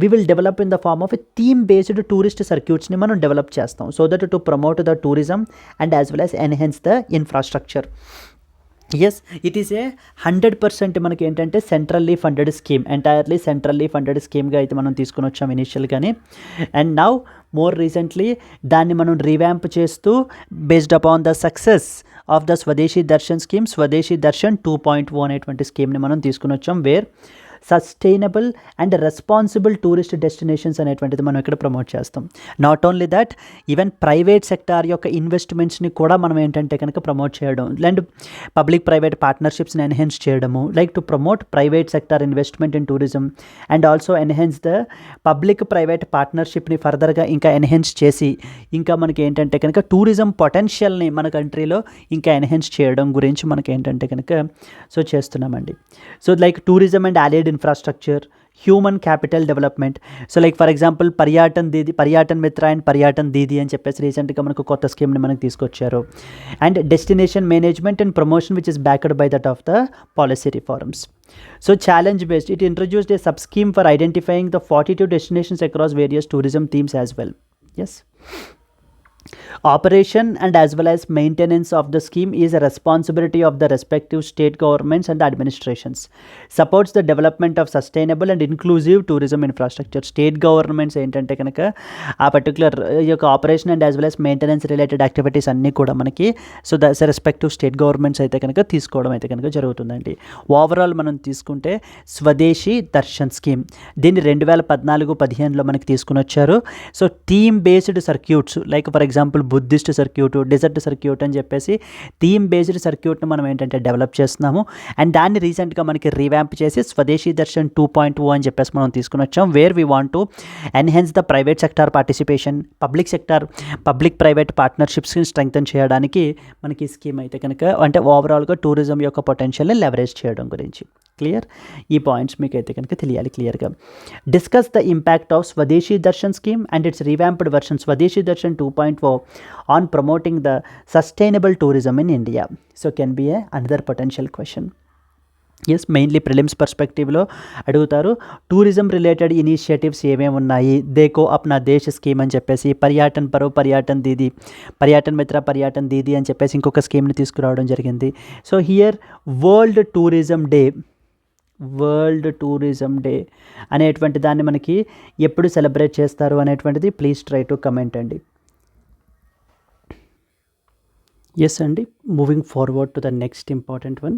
We will develop in the form of a theme based tourist సర్క్యూట్స్ని మనం డెవలప్ చేస్తాం, so that to promote the tourism and as well as enhance the infrastructure. Yes, it is a 100% మనకి ఏంటంటే centrally funded scheme, entirely centrally funded స్కీమ్గా అయితే మనం తీసుకుని వచ్చాం ఇనిషియల్గానే. అండ్ నౌ మోర్ రీసెంట్లీ దాన్ని మనం రీవ్యాంప్ చేస్తూ based upon the success of the స్వదేశీ దర్శన్ స్కీమ్, స్వదేశీ దర్శన్ 2.0 అనేటువంటి స్కీమ్ని మనం తీసుకుని వచ్చాం. Where sustainable and responsible tourist destinations అనేటువంటిది మనం ఇక్కడ ప్రమోట్ చేస్తాం. Not only that, even private sector యొక్క ఇన్వెస్ట్మెంట్స్ని కూడా మనం ఏంటంటే కనుక ప్రమోట్ చేయడం, అండ్ పబ్లిక్ ప్రైవేట్ పార్ట్నర్షిప్స్ని ఎన్హాన్స్ చేయడము, like to promote private sector investment in tourism and also enhance the public private పార్ట్నర్షిప్ని ఫర్దర్గా ఇంకా ఎన్హాన్స్ చేసి, ఇంకా మనకి ఏంటంటే కనుక టూరిజం పొటెన్షియల్ని మన కంట్రీలో ఇంకా ఎన్హాన్స్ చేయడం గురించి మనకి ఏంటంటే కనుక సో చేస్తున్నామండి. So like tourism and allied infrastructure, human capital development. So like for example Paryatan Mitra and Paryatan దీది అని చెప్పేసి రీసెంట్గా మనకు కొత్త స్కీమ్ని మనకు తీసుకొచ్చారు. And destination management and promotion which is backed by that of the policy reforms. So challenge based, it introduced A sub scheme for identifying the 42 destinations across various tourism themes as well. Yes. Operation and as well as maintenance of the scheme is a responsibility of the respective state governments and administrations. Supports the development of sustainable and inclusive tourism infrastructure. State governments ఏంటంటే కనుక ఆ particular యొక్క operation and as well as maintenance related activities అన్నీ కూడా మనకి so the respective state governments అయితే కనుక తీసుకోవడం అయితే కనుక జరుగుతుందండి. ఓవరాల్ మనం తీసుకుంటే స్వదేశీ దర్శన్ స్కీమ్ దీన్ని 2014-15లో మనకి తీసుకుని వచ్చారు. So theme based circuits, like for example Buddhist circuit, desert circuit అని చెప్పేసి థీమ్ బేస్డ్ సర్క్యూట్ని మనం ఏంటంటే డెవలప్ చేస్తున్నాము. అండ్ దాన్ని రీసెంట్గా మనకి రీవ్యాంప్ చేసి స్వదేశీ దర్శన్ 2.0 అని చెప్పేసి మనం తీసుకుని వచ్చాం. Where we want to enhance the private sector participation, public private పార్ట్నర్షిప్స్ని స్ట్రెంగ్తన్ చేయడానికి మనకి ఈ స్కీమ్ అయితే కనుక అంటే ఓవరాల్గా టూరిజం యొక్క పొటెన్షియల్ని లెవరేజ్ చేయడం గురించి. క్లియర్? ఈ పాయింట్స్ మీకు అయితే కనుక తెలియాలి క్లియర్గా. డిస్కస్ ద ఇంపాక్ట్ ఆఫ్ స్వదేశీ Darshan scheme and it's revamped version స్వదేశీ Darshan 2.0 on promoting the sustainable tourism in India. So can be another potential question. Yes, mainly prelims పర్స్పెక్టివ్లో అడుగుతారు టూరిజం రిలేటెడ్ ఇనిషియేటివ్స్ ఏమేమి ఉన్నాయి. దేకో అప్నా దేశ్ స్కీమ్ అని చెప్పేసి, పర్యాటన్ పరో పర్యాటన్ దీది, పర్యాటన్ మిత్ర పర్యాటన్ దీది అని చెప్పేసి ఇంకొక స్కీమ్ని తీసుకురావడం జరిగింది. So here world tourism day అనేటువంటి దాన్ని మనకి ఎప్పుడు సెలబ్రేట్ చేస్తారు అనేటువంటిది ప్లీజ్ ట్రై టు కమెంట్ అండి. ఎస్ అండి, moving forward to the next important one.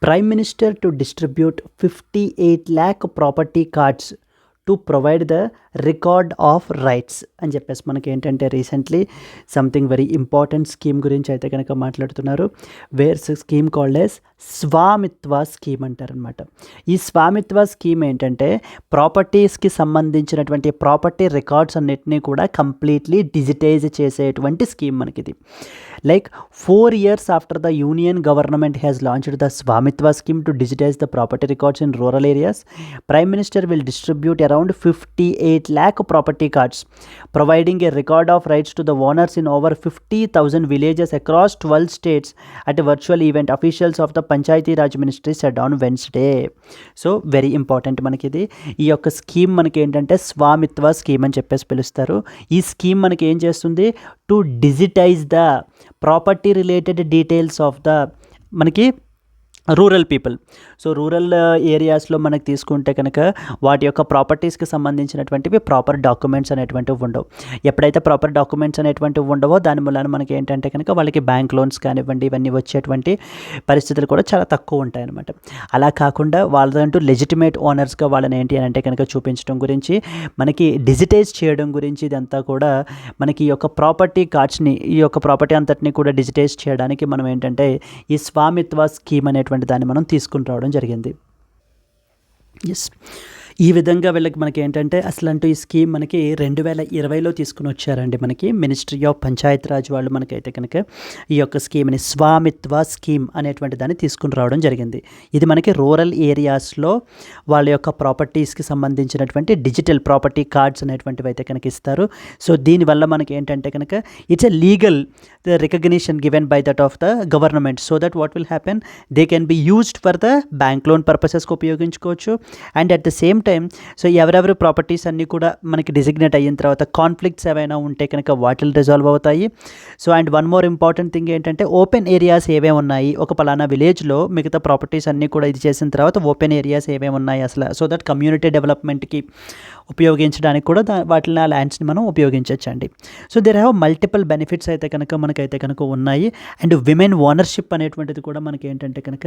Prime Minister to distribute 58 lakh property cards to provide the record of rights అని చెప్పేసి మనకి ఏంటంటే recently something very important scheme గురించి అయితే కనుక మాట్లాడుతున్నారు. Where scheme called as Swamitva scheme అంటారనమాట. ఈ స్వామిత్వ స్కీమ్ ఏంటంటే ప్రాపర్టీస్కి సంబంధించినటువంటి ప్రాపర్టీ రికార్డ్స్ అన్నిటినీ కూడా కంప్లీట్లీ డిజిటైజ్ చేసేటువంటి scheme మనకిది. Like 4 years after the Union government has launched the Swamitva scheme to digitize the property records in rural areas, Prime Minister will distribute around 58 lakh property cards, providing a record of rights to the owners in over 50,000 villages across 12 states at a virtual event. Officials of the Panchayati Raj Ministry said on Wednesday. So very important మనకి ఇది. ఈ యొక్క scheme మనకి ఏంటంటే Swamitva scheme అని చెప్పేసి పిలుస్తారు. ఈ స్కీమ్ మనకి ఏం చేస్తుంది, to digitise the property related details of the మనకి రూరల్ పీపుల్. సో రూరల్ ఏరియాస్లో మనకి తీసుకుంటే కనుక వాటి యొక్క ప్రాపర్టీస్కి సంబంధించినటువంటివి ప్రాపర్ డాక్యుమెంట్స్ అనేటువంటివి ఉండవు. ఎప్పుడైతే ప్రాపర్ డాక్యుమెంట్స్ అనేటువంటివి ఉండవో దాని వలన మనకి ఏంటంటే కనుక వాళ్ళకి బ్యాంక్ లోన్స్ కానివ్వండి ఇవన్నీ వచ్చేటువంటి పరిస్థితులు కూడా చాలా తక్కువ ఉంటాయి అన్నమాట. అలా కాకుండా వాళ్ళదంటూ లెజిటిమేట్ ఓనర్స్గా వాళ్ళని ఏంటి అని అంటే కనుక చూపించడం గురించి, మనకి డిజిటైజ్ చేయడం గురించి, ఇదంతా కూడా మనకి ఈ యొక్క ప్రాపర్టీ కార్డ్స్ని, ఈ యొక్క ప్రాపర్టీ అంతటిని కూడా డిజిటైజ్ చేయడానికి మనం ఏంటంటే ఈ స్వామిత్వ స్కీమ్ అనేటువంటి దాన్ని మనం తీసుకుని రావడం జరిగింది. ఎస్, ఈ విధంగా వీళ్ళకి మనకి ఏంటంటే అసలు ఈ స్కీమ్ మనకి 2020లో తీసుకుని వచ్చారండి. మనకి మినిస్ట్రీ ఆఫ్ పంచాయత్ రాజ్ వాళ్ళు మనకైతే కనుక ఈ యొక్క స్కీమ్ని స్వామిత్వ స్కీమ్ అనేటువంటి దాన్ని తీసుకుని రావడం జరిగింది. ఇది మనకి రూరల్ ఏరియాస్లో వాళ్ళ యొక్క ప్రాపర్టీస్కి సంబంధించినటువంటి డిజిటల్ ప్రాపర్టీ కార్డ్స్ అనేటువంటివి అయితే కనుక ఇస్తారు. సో దీనివల్ల మనకి ఏంటంటే కనుక it's a legal recognition given by that of the government. So that what will happen, they can be used for the bank loan పర్పసెస్కి ఉపయోగించుకోవచ్చు. And at the same time so ఎవరెవరి ప్రాపర్టీస్ అన్నీ కూడా మనకి డిజిగ్నేట్ అయిన తర్వాత conflicts ఏవైనా ఉంటే కనుక వాటిల్ రిజాల్వ్ అవుతాయి. So and one more important thing ఏంటంటే ఓపెన్ ఏరియాస్ ఏవేమి ఉన్నాయి, ఒక పలానా విలేజ్లో మిగతా ప్రాపర్టీస్ అన్నీ కూడా ఇది చేసిన తర్వాత ఓపెన్ ఏరియాస్ ఏవేమి ఉన్నాయి అసలు, సో దట్ కమ్యూనిటీ డెవలప్మెంట్కి ఉపయోగించడానికి కూడా వాటిని ఆ ల్యాండ్స్ని మనం ఉపయోగించవచ్చండి. So there have multiple benefits అయితే కనుక మనకైతే కనుక ఉన్నాయి. అండ్ విమెన్ ఓనర్షిప్ అనేటువంటిది కూడా మనకి ఏంటంటే కనుక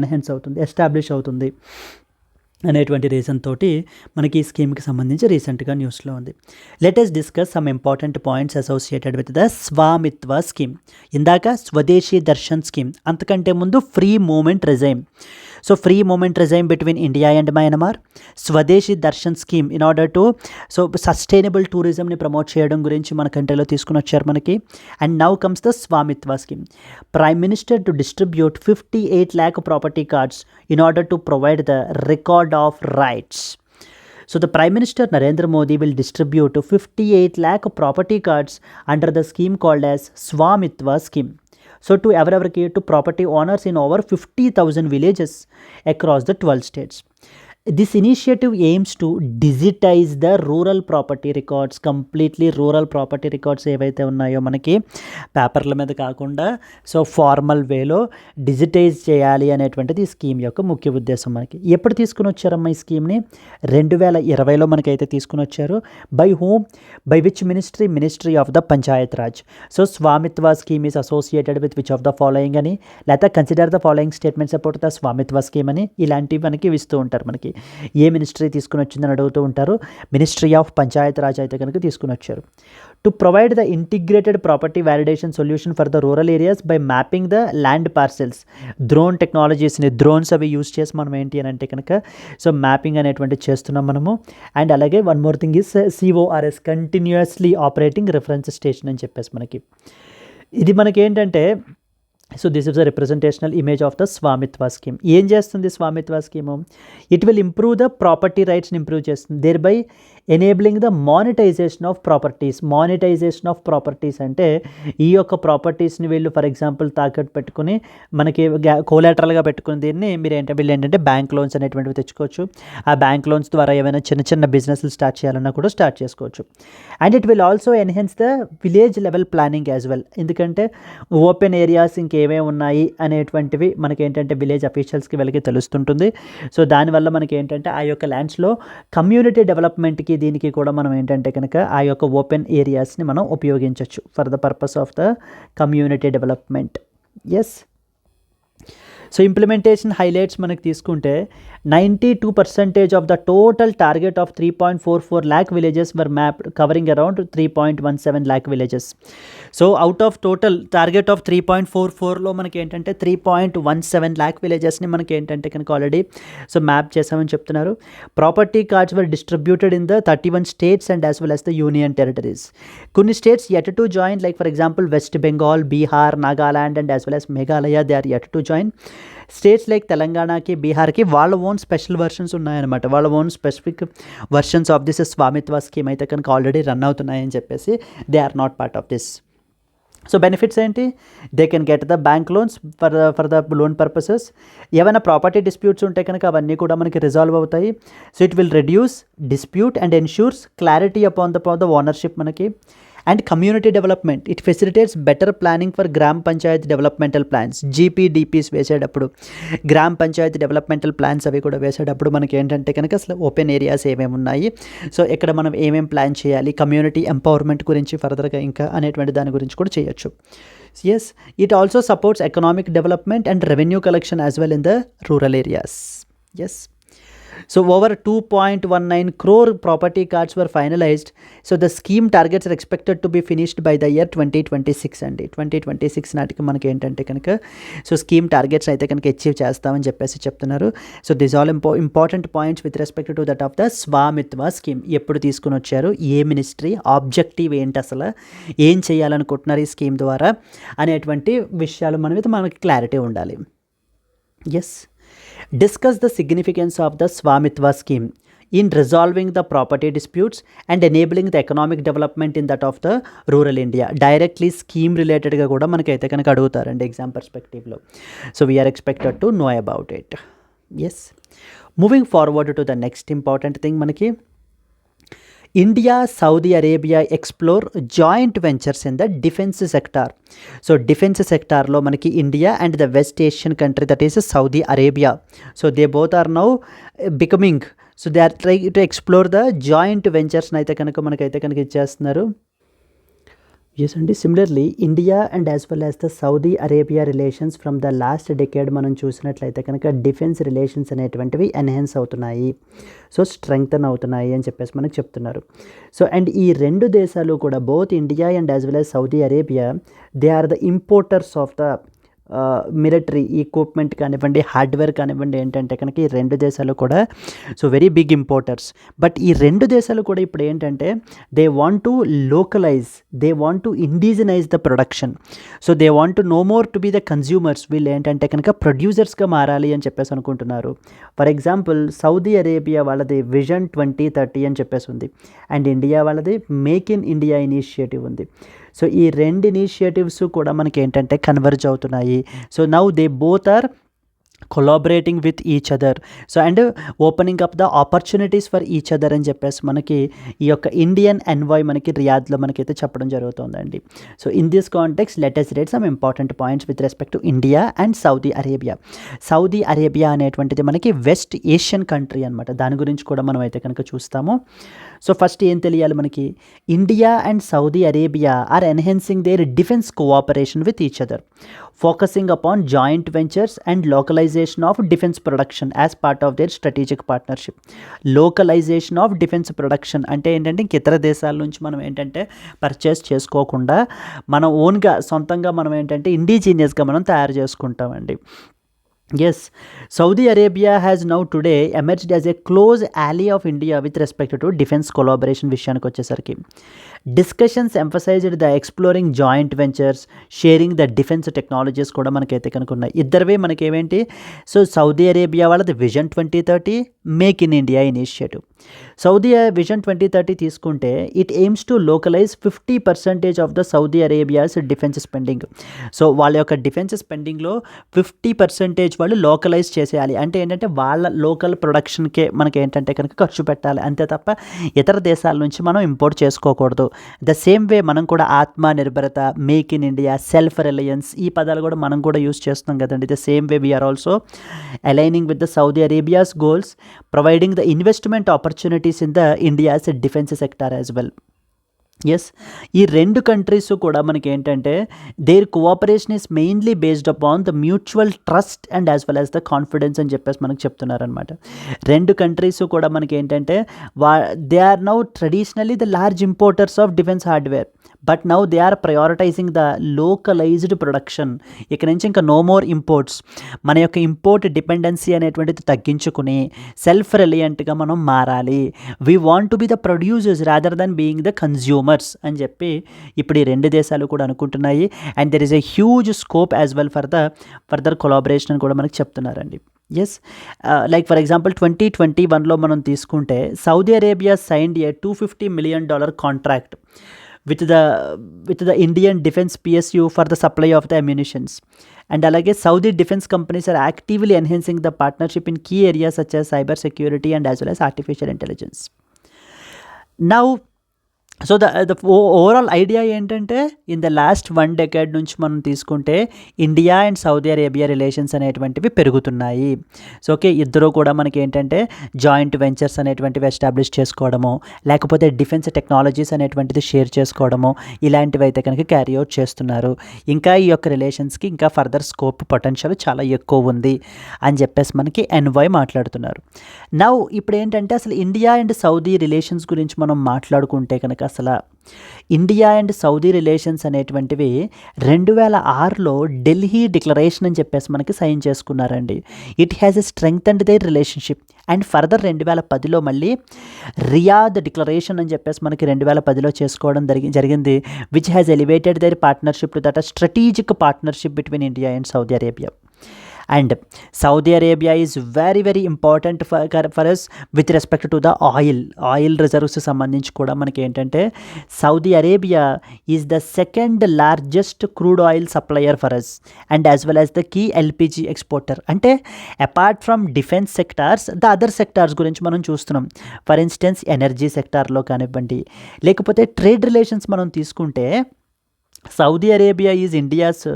ఎన్హాన్స్ అవుతుంది, ఎస్టాబ్లిష్ అవుతుంది అనేటువంటి రీజన్ తోటి మనకి ఈ స్కీమ్కి సంబంధించి రీసెంట్గా న్యూస్లో ఉంది. Latest discuss some important points associated with the Swamitva scheme. ఇందాక స్వదేశీ దర్శన్ స్కీమ్, అంతకంటే ముందు free movement regime. So free movement regime between India and Myanmar, Swadeshi Darshan scheme in order to so sustainable టూరిజంని ప్రమోట్ చేయడం గురించి మన కంట్రీలో తీసుకుని వచ్చారు మనకి. And now comes the Swamitva scheme. Prime minister to distribute 58 lakh property cards in order to provide the record of rights. So the Prime Minister Narendra Modi will distribute 58 lakh property cards under the scheme called as Swamitva scheme. So to every to property owners in over 50,000 villages across the 12 states. This initiative aims to digitize the rural property records, completely rural property records ఏవైతే ఉన్నాయో మనకి పేపర్ల మీద కాకుండా so formal వేలో digitise చేయాలి అనేటువంటిది ఈ స్కీమ్ యొక్క ముఖ్య ఉద్దేశం. మనకి ఎప్పుడు తీసుకుని వచ్చారమ్మా ఈ స్కీమ్ని, 2020లో మనకైతే తీసుకుని వచ్చారు. By home, by which ministry of the Panchayat Raj. So Swamitva scheme is associated with which of the following అని, లేకపోతే consider the following statements about the Swamitva scheme అని, ఇలాంటివి మనకి ఇస్తూ ఉంటారు. మనకి ఏ మినిస్ట్రీ తీసుకుని వచ్చిందని అడుగుతూ ఉంటారు. మినిస్ట్రీ ఆఫ్ పంచాయత్ రాజ్ అయితే కనుక తీసుకుని వచ్చారు. To provide the integrated property validation solution for the rural areas by mapping the land parcels. Drone టెక్నాలజీస్ని, డ్రోన్స్ అవి యూజ్ చేసి మనం ఏంటి అని అంటే కనుక సో మ్యాపింగ్ అనేటువంటిది చేస్తున్నాం మనము. అండ్ అలాగే one more thing is CORS, continuously operating reference station అని చెప్పేసి మనకి ఇది మనకి ఏంటంటే so this is a representational image of the Swamitva scheme. ఏం చేస్తుంది Swamitva scheme? It will improve the property రైట్స్ని ఇంప్రూవ్ చేస్తుంది, thereby enabling the monetisation of properties. Monetisation of properties అంటే ఈ యొక్క ప్రాపర్టీస్ని వీళ్ళు ఫర్ ఎగ్జాంపుల్ తాకట్టు పెట్టుకుని మనకి కోలాటరల్గా పెట్టుకుని దీన్ని వీళ్ళు ఏంటంటే బ్యాంక్ లోన్స్ అనేటువంటివి తెచ్చుకోవచ్చు. ఆ బ్యాంక్ లోన్స్ ద్వారా ఏమైనా చిన్న చిన్న బిజినెస్లు స్టార్ట్ చేయాలన్నా కూడా స్టార్ట్ చేసుకోవచ్చు. And it will also enhance the village level planning as well. ఎందుకంటే ఓపెన్ ఏరియాస్ ఇంకేమేమి ఉన్నాయి అనేటువంటివి మనకి ఏంటంటే విలేజ్ అఫీషియల్స్కి వీళ్ళకి తెలుస్తుంటుంది. సో దానివల్ల మనకి ఏంటంటే ఆ యొక్క ల్యాండ్స్లో కమ్యూనిటీ డెవలప్మెంట్కి దీనికి కూడా మనం ఏంటంటే కనుక ఆ యొక్క ఓపెన్ ఏరియాస్ని మనం ఉపయోగించవచ్చు for the purpose of the community development. Yes, so implementation highlights మనకి తీసుకుంటే 92% of the total target of 3.44 lakh villages were mapped, covering around 3.17 lakh villages. So out of total target of 3.44లో మనకి ఏంటంటే 3.17 lakh విలేజెస్ని మనకి ఏంటంటే కనుక already so map చేసామని చెప్తున్నారు. Property cards were distributed in the 31 states and as well as the union territories. కొన్ని states yet to join, like for example West Bengal, Bihar, Nagaland and as well as Meghalaya, they are yet to join. States like తెలంగాణకి, బీహార్కి వాళ్ళ own special versions ఉన్నాయన్నమాట. వాళ్ళ own specific versions of this Swamitva scheme అయితే కనుక already run అవుతున్నాయని చెప్పేసి they are not part of this. So benefits ఏంటి? They can get the bank loans for the loan purposes. ఏమైనా ప్రాపర్టీ డిస్ప్యూట్స్ ఉంటే కనుక అవన్నీ కూడా మనకి రిజాల్వ్ అవుతాయి. So it will reduce dispute and ensures clarity upon the ownership మనకి. And community development, it facilitates better planning for గ్రామ panchayat developmental plans. జీపీడీపీస్ వేసేటప్పుడు, గ్రామ పంచాయతీ డెవలప్మెంటల్ ప్లాన్స్ అవి కూడా వేసేటప్పుడు మనకి ఏంటంటే కనుక అసలు ఓపెన్ ఏరియాస్ ఏమేమి ఉన్నాయి, సో ఇక్కడ మనం ఏమేమి ప్లాన్ చేయాలి, కమ్యూనిటీ ఎంపవర్మెంట్ గురించి ఫర్దర్గా ఇంకా అనేటువంటి దాని గురించి కూడా చేయొచ్చు. Yes, it also supports economic development and revenue collection as well in the rural areas. Yes, so over 2.19 crore property cards were finalized. So the scheme targets are expected to be finished by the year 2026 అండి. 2026 నాటికి మనకి ఏంటంటే కనుక so scheme targets అయితే కనుక achieve చేస్తామని చెప్పేసి చెప్తున్నారు. So this all important points with respect to that of the Swamitva scheme. ఎప్పుడు తీసుకుని వచ్చారు, ఏ మినిస్ట్రీ, ఆబ్జెక్టివ్ ఏంటి, అసలు ఏం చేయాలనుకుంటున్నారు ఈ స్కీమ్ ద్వారా అనేటువంటి విషయాలు మన మీద మనకి క్లారిటీ ఉండాలి. Yes, discuss the significance of the Swamitva scheme in resolving the property disputes and enabling the economic development in that of the rural India. Directly scheme related ga kuda manakayite kanaka adugutarandi exam perspective lo. So we are expected to know about it. Yes, moving forward to the next important thing, manaki India Saudi Arabia explore joint ventures in the defence sector. So defence సెక్టార్లో మనకి India and the West Asian country that is Saudi Arabia, so they both are now becoming, so they are try to explore the joint వెంచర్స్ని అయితే కనుక మనకైతే కనుక ఇచ్చేస్తున్నారు. Yes అండి, similarly India and as well as the Saudi Arabia relations from the last decade మనం చూసినట్లయితే కనుక డిఫెన్స్ రిలేషన్స్ అనేటువంటివి ఎన్హాన్స్ అవుతున్నాయి, సో స్ట్రెంగ్తన్ అవుతున్నాయి అని చెప్పేసి మనకు చెప్తున్నారు. సో అండ్ ఈ రెండు దేశాలు కూడా both India and as well as Saudi Arabia they are the importers of the military equipment కానివ్వండి, హార్డ్వేర్ కానివ్వండి, ఏంటంటే కనుక ఈ రెండు దేశాలు కూడా so very big importers. But ఈ రెండు దేశాలు కూడా ఇప్పుడు ఏంటంటే they want to localise, they want to indigenise the production. So they want to no more to be the consumers, వీళ్ళు ఏంటంటే కనుక ప్రొడ్యూసర్స్గా మారాలి అని చెప్పేసి అనుకుంటున్నారు. ఫర్ ఎగ్జాంపుల్ సౌదీ అరేబియా వాళ్ళది విజన్ 2030 అని చెప్పేసి ఉంది, అండ్ ఇండియా వాళ్ళది మేక్ ఇన్ ఇండియా ఇనిషియేటివ్ ఉంది. సో ఈ రెండు ఇనిషియేటివ్స్ కూడా మనకి ఏంటంటే కన్వర్జ్ అవుతున్నాయి. So now they both are collaborating with each other, so and opening up the opportunities for each other అని చెప్పేసి మనకి ఈ యొక్క ఇండియన్ ఎన్వాయ్ మనకి రియాద్లో మనకైతే చెప్పడం జరుగుతుందండి. So in this context let us rate some important points with respect to India and Saudi Arabia. Saudi Arabia అనేటువంటిది మనకి వెస్ట్ ఏషియన్ కంట్రీ అనమాట, దాని గురించి కూడా మనం అయితే కనుక చూస్తాము. సో ఫస్ట్ ఏం తెలియాలి మనకి, India and Saudi Arabia are enhancing their defence cooperation with each other, focusing upon joint ventures and localisation of defence production as part of their strategic partnership. Localisation of defence production అంటే ఏంటంటే ఇంక ఇతర దేశాల నుంచి మనం ఏంటంటే purchase చేసుకోకుండా మనం ఓన్గా సొంతంగా మనం ఏంటంటే ఇండిజీనియస్గా మనం తయారు చేసుకుంటామండి. Yes, Saudi Arabia has now today emerged as a close ally of India with respect to defense collaboration విషయానికి వచ్చేసరికి. Discussions emphasised the exploring joint ventures, sharing the defence technologies కూడా మనకైతే కనుక ఉన్నాయి. ఇద్దరివే మనకేమేంటి, సో సౌదీ అరేబియా వాళ్ళది vision 2030, make in India initiative. Saudi vision 2030 తీసుకుంటే it aims to localise 50% of the Saudi Arabia's defence spending. So వాళ్ళ యొక్క డిఫెన్స్ స్పెండింగ్లో 50% వాళ్ళు లోకలైజ్ చేసేయాలి. అంటే ఏంటంటే వాళ్ళ లోకల్ ప్రొడక్షన్కే మనకి ఏంటంటే కనుక ఖర్చు పెట్టాలి, అంతే తప్ప ఇతర దేశాల నుంచి మనం ఇంపోర్ట్ చేసుకోకూడదు. ద సేమ్ వే మనం కూడా Atma Nirbharta, make in India, self reliance, ఈ పదాలు కూడా మనం కూడా యూస్ చేస్తున్నాం కదండి. The same way we're also aligning with the Saudi Arabia's goals, providing the investment opportunities in the India's defence sector as well. Yes, ఈ రెండు కంట్రీస్ కూడా మనకి ఏంటంటే their cooperation is mainly based upon the mutual trust and as well as the confidence అని చెప్పేసి మనకు చెప్తున్నారనమాట. రెండు కంట్రీస్ కూడా మనకి ఏంటంటే they are now traditionally the large importers of defence hardware, but now they are prioritising the localised production. ఇక్కడ నుంచి ఇంకా నో మోర్ ఇంపోర్ట్స్, మన యొక్క ఇంపోర్ట్ డిపెండెన్సీ అనేటువంటిది తగ్గించుకుని సెల్ఫ్ రిలయంట్గా మనం మారాలి. We want to be the producers rather than being the consumers అని చెప్పి ఇప్పుడు ఈ రెండు దేశాలు కూడా అనుకుంటున్నాయి. And there is a huge scope as well for the further collaboration అని కూడా మనకి చెప్తున్నారండి. ఎస్, లైక్ ఫర్ ఎగ్జాంపుల్ 2021లో మనం తీసుకుంటే Saudi Arabia signed a $250 million contract with the Indian Defence PSU for the supply of the ammunitions. And అలాగే Saudi defense companies are actively enhancing the partnership in key areas such as cyber security and as well as artificial intelligence. Now, so the overall idea ఏంటంటే in the last 1 decade నుంచి మనం తీసుకుంటే India and Saudi Arabia relations అనేటువంటివి పెరుగుతున్నాయి. So okay, ఇద్దరు కూడా మనకి ఏంటంటే జాయింట్ వెంచర్స్ అనేటువంటివి ఎస్టాబ్లిష్ చేసుకోవడము, లేకపోతే డిఫెన్స్ టెక్నాలజీస్ అనేటువంటిది షేర్ చేసుకోవడము, ఇలాంటివి అయితే కనుక క్యారీ అవుట్ చేస్తున్నారు. ఇంకా ఈ యొక్క రిలేషన్స్కి ఇంకా ఫర్దర్ స్కోప్ పొటెన్షియల్ చాలా ఎక్కువ ఉంది అని చెప్పేసి మనకి ఎన్వాయ్ మాట్లాడుతున్నారు. నౌ ఇప్పుడు ఏంటంటే అసలు ఇండియా అండ్ సౌదీ రిలేషన్స్ గురించి మనం మాట్లాడుకుంటే కనుక అసలు ఇండియా అండ్ సౌదీ రిలేషన్స్ అనేటువంటివి 2006లో ఢిల్లీ డిక్లరేషన్ అని చెప్పేసి మనకి సైన్ చేసుకున్నారండి. It has a strength and their relationship. And further 2010లో మళ్ళీ రియాద్ డిక్లరేషన్ అని చెప్పేసి మనకి 2010లో చేసుకోవడం జరిగింది, which has elevated their partnership to that strategic partnership between India and Saudi Arabia. And Saudi Arabia is very very important for us with respect to the oil reserves సంబంధించి కూడా మనకి ఏంటంటే Saudi Arabia is the second largest crude oil supplier for us and as well as the key LPG exporter. అంటే apart from defence sectors the other sectors గురించి మనం చూస్తున్నాం. For instance energy సెక్టార్లో కానివ్వండి, లేకపోతే ట్రేడ్ రిలేషన్స్ మనం తీసుకుంటే Saudi Arabia is India's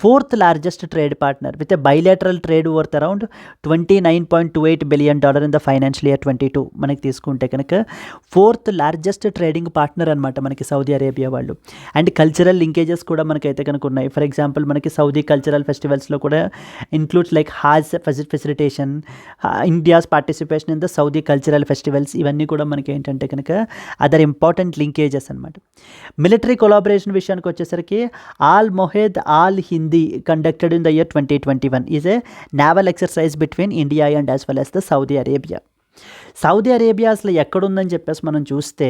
4th largest trade partner with a bilateral trade worth around $29.28 billion in the financial year 22. మనకి తీసుకుంటే కనుక 4th largest ట్రేడింగ్ పార్ట్నర్ అనమాట మనకి సౌదీ అరేబియా వాళ్ళు. అండ్ కల్చరల్ లింకేజెస్ కూడా మనకైతే కనుక ఉన్నాయి. ఫర్ ఎగ్జాంపుల్ మనకి సౌదీ కల్చరల్ ఫెస్టివల్స్లో కూడా includes like Hajj facilitation, India's participation in the Saudi cultural festivals, ఇవన్నీ కూడా మనకి ఏంటంటే కనుక అదర్ ఇంపార్టెంట్ లింకేజెస్ అనమాట. మిలిటరీ కొలాబరేషన్ విషయానికి వచ్చేసరికి Al Mohed Al Hindi conducted in the year 2021 is a naval exercise between India and as well as the Saudi Arabia. Saudi Arabia అసలు ఎక్కడుందని చెప్పేసి మనం చూస్తే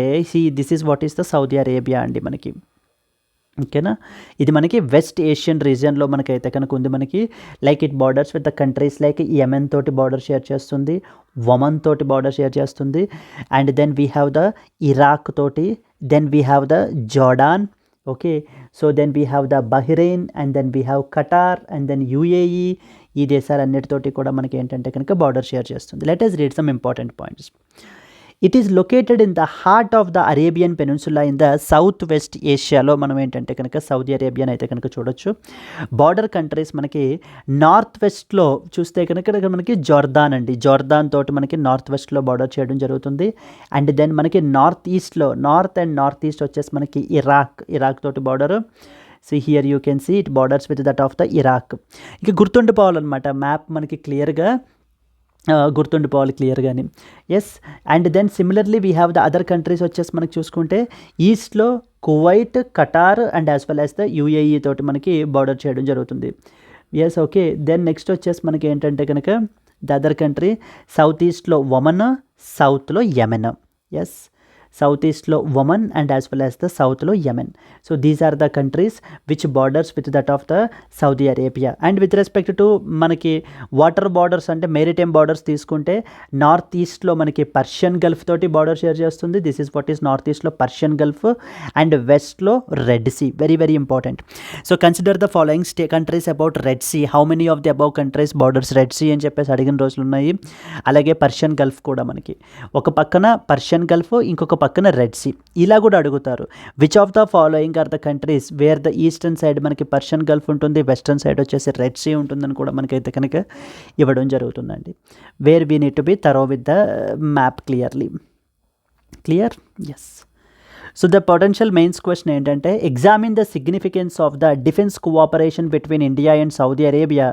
this is what is the Saudi Arabia అండి మనకి. ఓకేనా, ఇది మనకి వెస్ట్ ఏషియన్ రీజియన్లో మనకైతే కనుక ఉంది. మనకి like it borders with the countries like Yemen తోటి బార్డర్ షేర్ చేస్తుంది, ఒమన్ తోటి బార్డర్ షేర్ చేస్తుంది, and then we have the Iraq తోటి, then we have the Jordan. Okay, so then we have the Bahrain and then we have Qatar and then UAE. ఈ దేశాలన్నిటితోటి కూడా మనకి ఏంటంటే కనుక బార్డర్ షేర్ చేస్తుంది. Let us read some important points. It is located in the heart of the Arabian Peninsula in the South West Asiaలో మనం ఏంటంటే కనుక సౌదీ అరేబియాని అయితే కనుక చూడొచ్చు. బార్డర్ కంట్రీస్ మనకి నార్త్ వెస్ట్లో చూస్తే కనుక మనకి జోర్దాన్ అండి, జోర్దాన్ తోటి మనకి నార్త్ వెస్ట్లో బార్డర్ చేయడం జరుగుతుంది. అండ్ దెన్ మనకి నార్త్ ఈస్ట్లో నార్త్ అండ్ నార్త్ ఈస్ట్ వచ్చేసి మనకి ఇరాక్ తోటి border. So here you can see it borders with that of the Iraq. ఇక గుర్తుండిపోవాలన్నమాట, మ్యాప్ మనకి క్లియర్గా గుర్తుండిపోవాలి క్లియర్గాని. Yes, and then similarly we have the other countries వచ్చేసి మనకి చూసుకుంటే ఈస్ట్లో Kuwait, Qatar and as well as the UAE తోటి మనకి బార్డర్ చేయడం జరుగుతుంది. ఎస్, ఓకే, దెన్ నెక్స్ట్ వచ్చేసి మనకి ఏంటంటే కనుక ద అదర్ కంట్రీ సౌత్ ఈస్ట్లో ఒమన్, సౌత్లో యెమెన్. ఎస్, సౌత్ ఈస్ట్లో Oman and as well as the సౌత్లో Yemen. So these are the countries which borders with that of the Saudi Arabia. And with respect to మనకి water borders అంటే maritime borders తీసుకుంటే north ఈస్ట్లో మనకి Persian Gulf తోటి border share చేస్తుంది. This is what is north ఈస్ట్లో Persian Gulf. And west Red Sea, very very important. So consider the following countries about Red Sea. How many of the above countries borders Red Sea అని చెప్పేసి అడిగిన రోజులు ఉన్నాయి. అలాగే Persian Gulf కూడా మనకి ఒక పక్కన పర్షియన్ గల్ఫ్, ఇంకొక పక్కన రెడ్ సీ, ఇలా కూడా అడుగుతారు. Which of the following are the countries where the eastern side మనకి పర్షియన్ గల్ఫ్ ఉంటుంది, వెస్టర్న్ సైడ్ వచ్చేసి రెడ్ సీ ఉంటుందని కూడా మనకైతే కనుక ఇవ్వడం జరుగుతుందండి. Where we need to be thorough with the map clearly. Clear? Yes. So the potential mains question ఏంటంటే, examine the significance of the defence cooperation between India and Saudi Arabia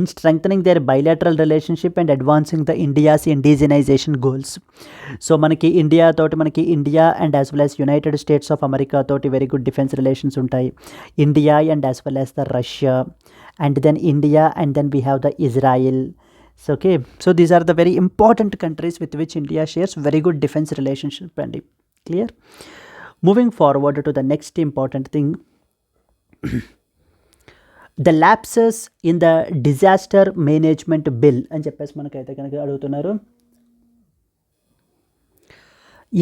in strengthening there bilateral relationship and advancing the India's indigenisation goals. So మనకి India and as well as United States of America తోటి very good defence relations ఉంటాయి. India and as well as the Russia, and then India and then we have the Israel. So okay, so these are the very important countries with which India shares very good defense relationship. And clear? Moving forward to the next important thing, the lapses in the disaster management bill అని చెప్పేసి మనకైతే కనుక అడుగుతున్నారు.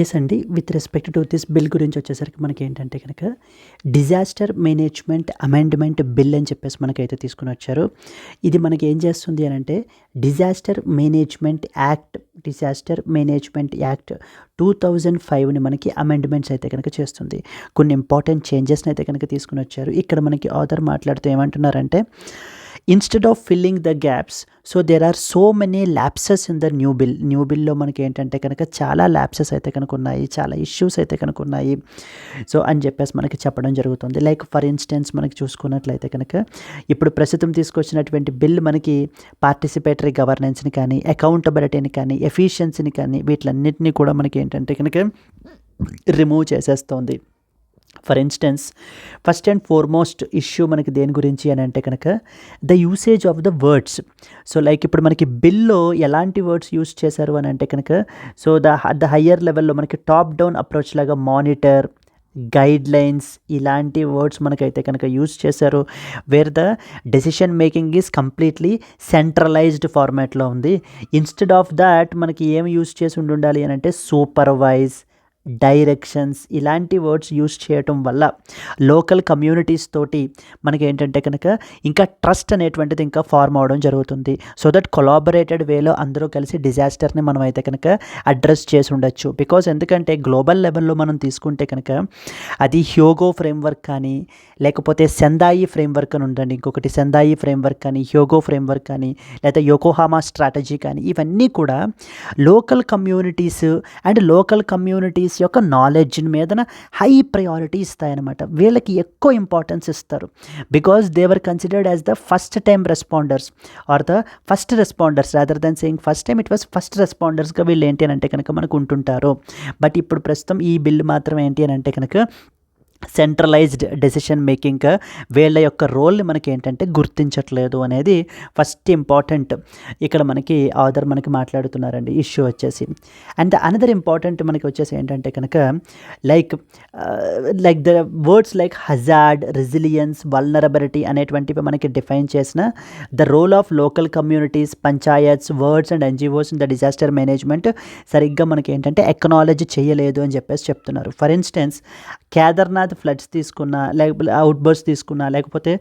Yes అండి, with respect to this bill గురించి వచ్చేసరికి మనకి ఏంటంటే కనుక డిజాస్టర్ మేనేజ్మెంట్ అమెండ్మెంట్ బిల్ అని చెప్పేసి మనకైతే తీసుకుని వచ్చారు. ఇది మనకి ఏం చేస్తుంది అని అంటే డిజాస్టర్ మేనేజ్మెంట్ యాక్ట్ 2005ని మనకి అమెండ్మెంట్స్ అయితే కనుక చేస్తుంది. కొన్ని ఇంపార్టెంట్ చేంజెస్ని అయితే కనుక తీసుకుని వచ్చారు. ఇక్కడ మనకి ఆథర్ మాట్లాడుతూ ఏమంటున్నారంటే, instead of filling the gaps, so there are so many lapses in the new బిల్లో మనకి ఏంటంటే కనుక చాలా ల్యాప్సెస్ అయితే కనుక ఉన్నాయి, చాలా ఇష్యూస్ అయితే కనుక ఉన్నాయి. సో అని చెప్పేసి మనకి చెప్పడం జరుగుతుంది. లైక్ ఫర్ ఇన్స్టెన్స్ మనకి చూసుకున్నట్లయితే కనుక ఇప్పుడు ప్రస్తుతం తీసుకొచ్చినటువంటి బిల్ మనకి పార్టిసిపేటరీ గవర్నెన్స్ని కానీ, అకౌంటబిలిటీని కానీ, ఎఫిషియన్సీని కానీ వీటిలన్నింటినీ కూడా మనకి ఏంటంటే కనుక రిమూవ్ చేసేస్తుంది. For instance first and foremost issue మనకి దేని గురించి అని అంటే కనుక the usage of the words. So like ఇప్పుడు మనకి బిల్లో ఎలాంటి వర్డ్స్ యూస్ చేశారు అని అంటే కనుక, సో ద హయ్యర్ లెవెల్లో మనకి టాప్ డౌన్ అప్రోచ్ లాగా మానిటర్, గైడ్ లైన్స్ ఇలాంటి వర్డ్స్ మనకైతే కనుక యూస్ చేశారు. Where the decision making is completely centralised ఫార్మాట్లో ఉంది. ఇన్స్టెడ్ ఆఫ్ దాట్ మనకి ఏం యూస్ చేసి ఉండాలి అని అంటే సూపర్వైజ్, డైరెక్షన్స్ ఇలాంటి వర్డ్స్ యూస్ చేయటం వల్ల లోకల్ కమ్యూనిటీస్ తోటి మనకి ఏంటంటే కనుక ఇంకా ట్రస్ట్ అనేటువంటిది ఇంకా ఫార్మ్ అవడం జరుగుతుంది. సో దట్ కొలాబరేటెడ్ వేలో అందరూ కలిసి డిజాస్టర్ని మనం అయితే కనుక అడ్రస్ చేసి ఉండొచ్చు. బికాజ్ ఎందుకంటే గ్లోబల్ లెవెల్లో మనం తీసుకుంటే కనుక అది హ్యోగో ఫ్రేమ్వర్క్ కానీ, లేకపోతే సెందాయి ఫ్రేమ్వర్క్ అని ఉండండి, ఇంకొకటి సెందాయి ఫ్రేమ్వర్క్ కానీ, హ్యోగో ఫ్రేమ్వర్క్ కానీ, లేదా యోకోహామా స్ట్రాటజీ కానీ, ఇవన్నీ కూడా లోకల్ కమ్యూనిటీస్ యొక్క నాలెడ్జ్ మీద హై ప్రయారిటీ ఇస్తాయన్నమాట. వీళ్ళకి ఎక్కువ ఇంపార్టెన్స్ ఇస్తారు. Because they were considered as the first time responders or the first responders rather then saying first time, it was first రెస్పాండర్స్గా వీళ్ళు ఏంటి అని అంటే కనుక మనకు ఉంటుంటారు. బట్ ఇప్పుడు ప్రస్తుతం ఈ బిల్ మాత్రం ఏంటి అని అంటే కనుక సెంట్రలైజ్డ్ డెసిషన్ మేకింగ్ వీళ్ళ యొక్క రోల్ని మనకి ఏంటంటే గుర్తించట్లేదు అనేది ఫస్ట్ ఇంపార్టెంట్ ఇక్కడ మనకి ఆథర్ మనకి మాట్లాడుతున్నారండి ఇష్యూ వచ్చేసి. అండ్ అనదర్ ఇంపార్టెంట్ మనకి వచ్చేసి ఏంటంటే కనుక like the words like hazard, resilience, vulnerability అనేటువంటివి మనకి డిఫైన్ చేసిన the role of local communities, panchayats, words and NGOs in the disaster management సరిగ్గా మనకి ఏంటంటే ఎక్నాలజీ చేయలేదు అని చెప్పేసి చెప్తున్నారు. ఫర్ ఇన్స్టెన్స్ కేదార్నాథ్ ఫ్లడ్స్ తీసుకున్నా, లేకపోతే అవుట్బర్స్ తీసుకున్నా, లేకపోతే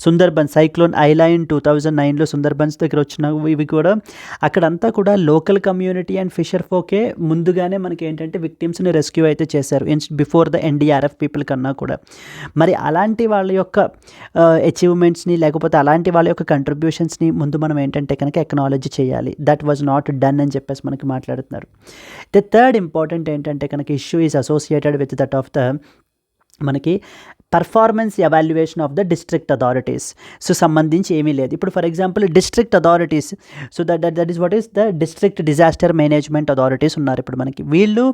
సుందర్బన్స్ సైక్లోన్ ఐలైన్ 2009లో సుందర్బన్స్ దగ్గర వచ్చిన ఇవి కూడా అక్కడంతా కూడా లోకల్ కమ్యూనిటీ అండ్ ఫిషర్ ఫోకే ముందుగానే మనకి ఏంటంటే విక్టిమ్స్ని రెస్క్యూ అయితే చేశారు బిఫోర్ ద ఎన్డీఆర్ఎఫ్ పీపుల్ కన్నా కూడా. మరి అలాంటి వాళ్ళ యొక్క అచీవ్మెంట్స్ని లేకపోతే అలాంటి వాళ్ళ యొక్క కంట్రిబ్యూషన్స్ని ముందు మనం ఏంటంటే కనుక ఎక్నాలజీ చేయాలి. దట్ వాజ్ నాట్ డన్ అని చెప్పేసి మనకి మాట్లాడుతున్నారు. ద థర్డ్ ఇంపార్టెంట్ ఏంటంటే కనుక issue is associated with that of the మనకి performance evaluation of the district authorities. So సంబంధించి ఏమీ లేదు. ఇప్పుడు for example district authorities, so that is what is the district disaster management authorities ఉన్నారు ఇప్పుడు మనకి. వీళ్ళు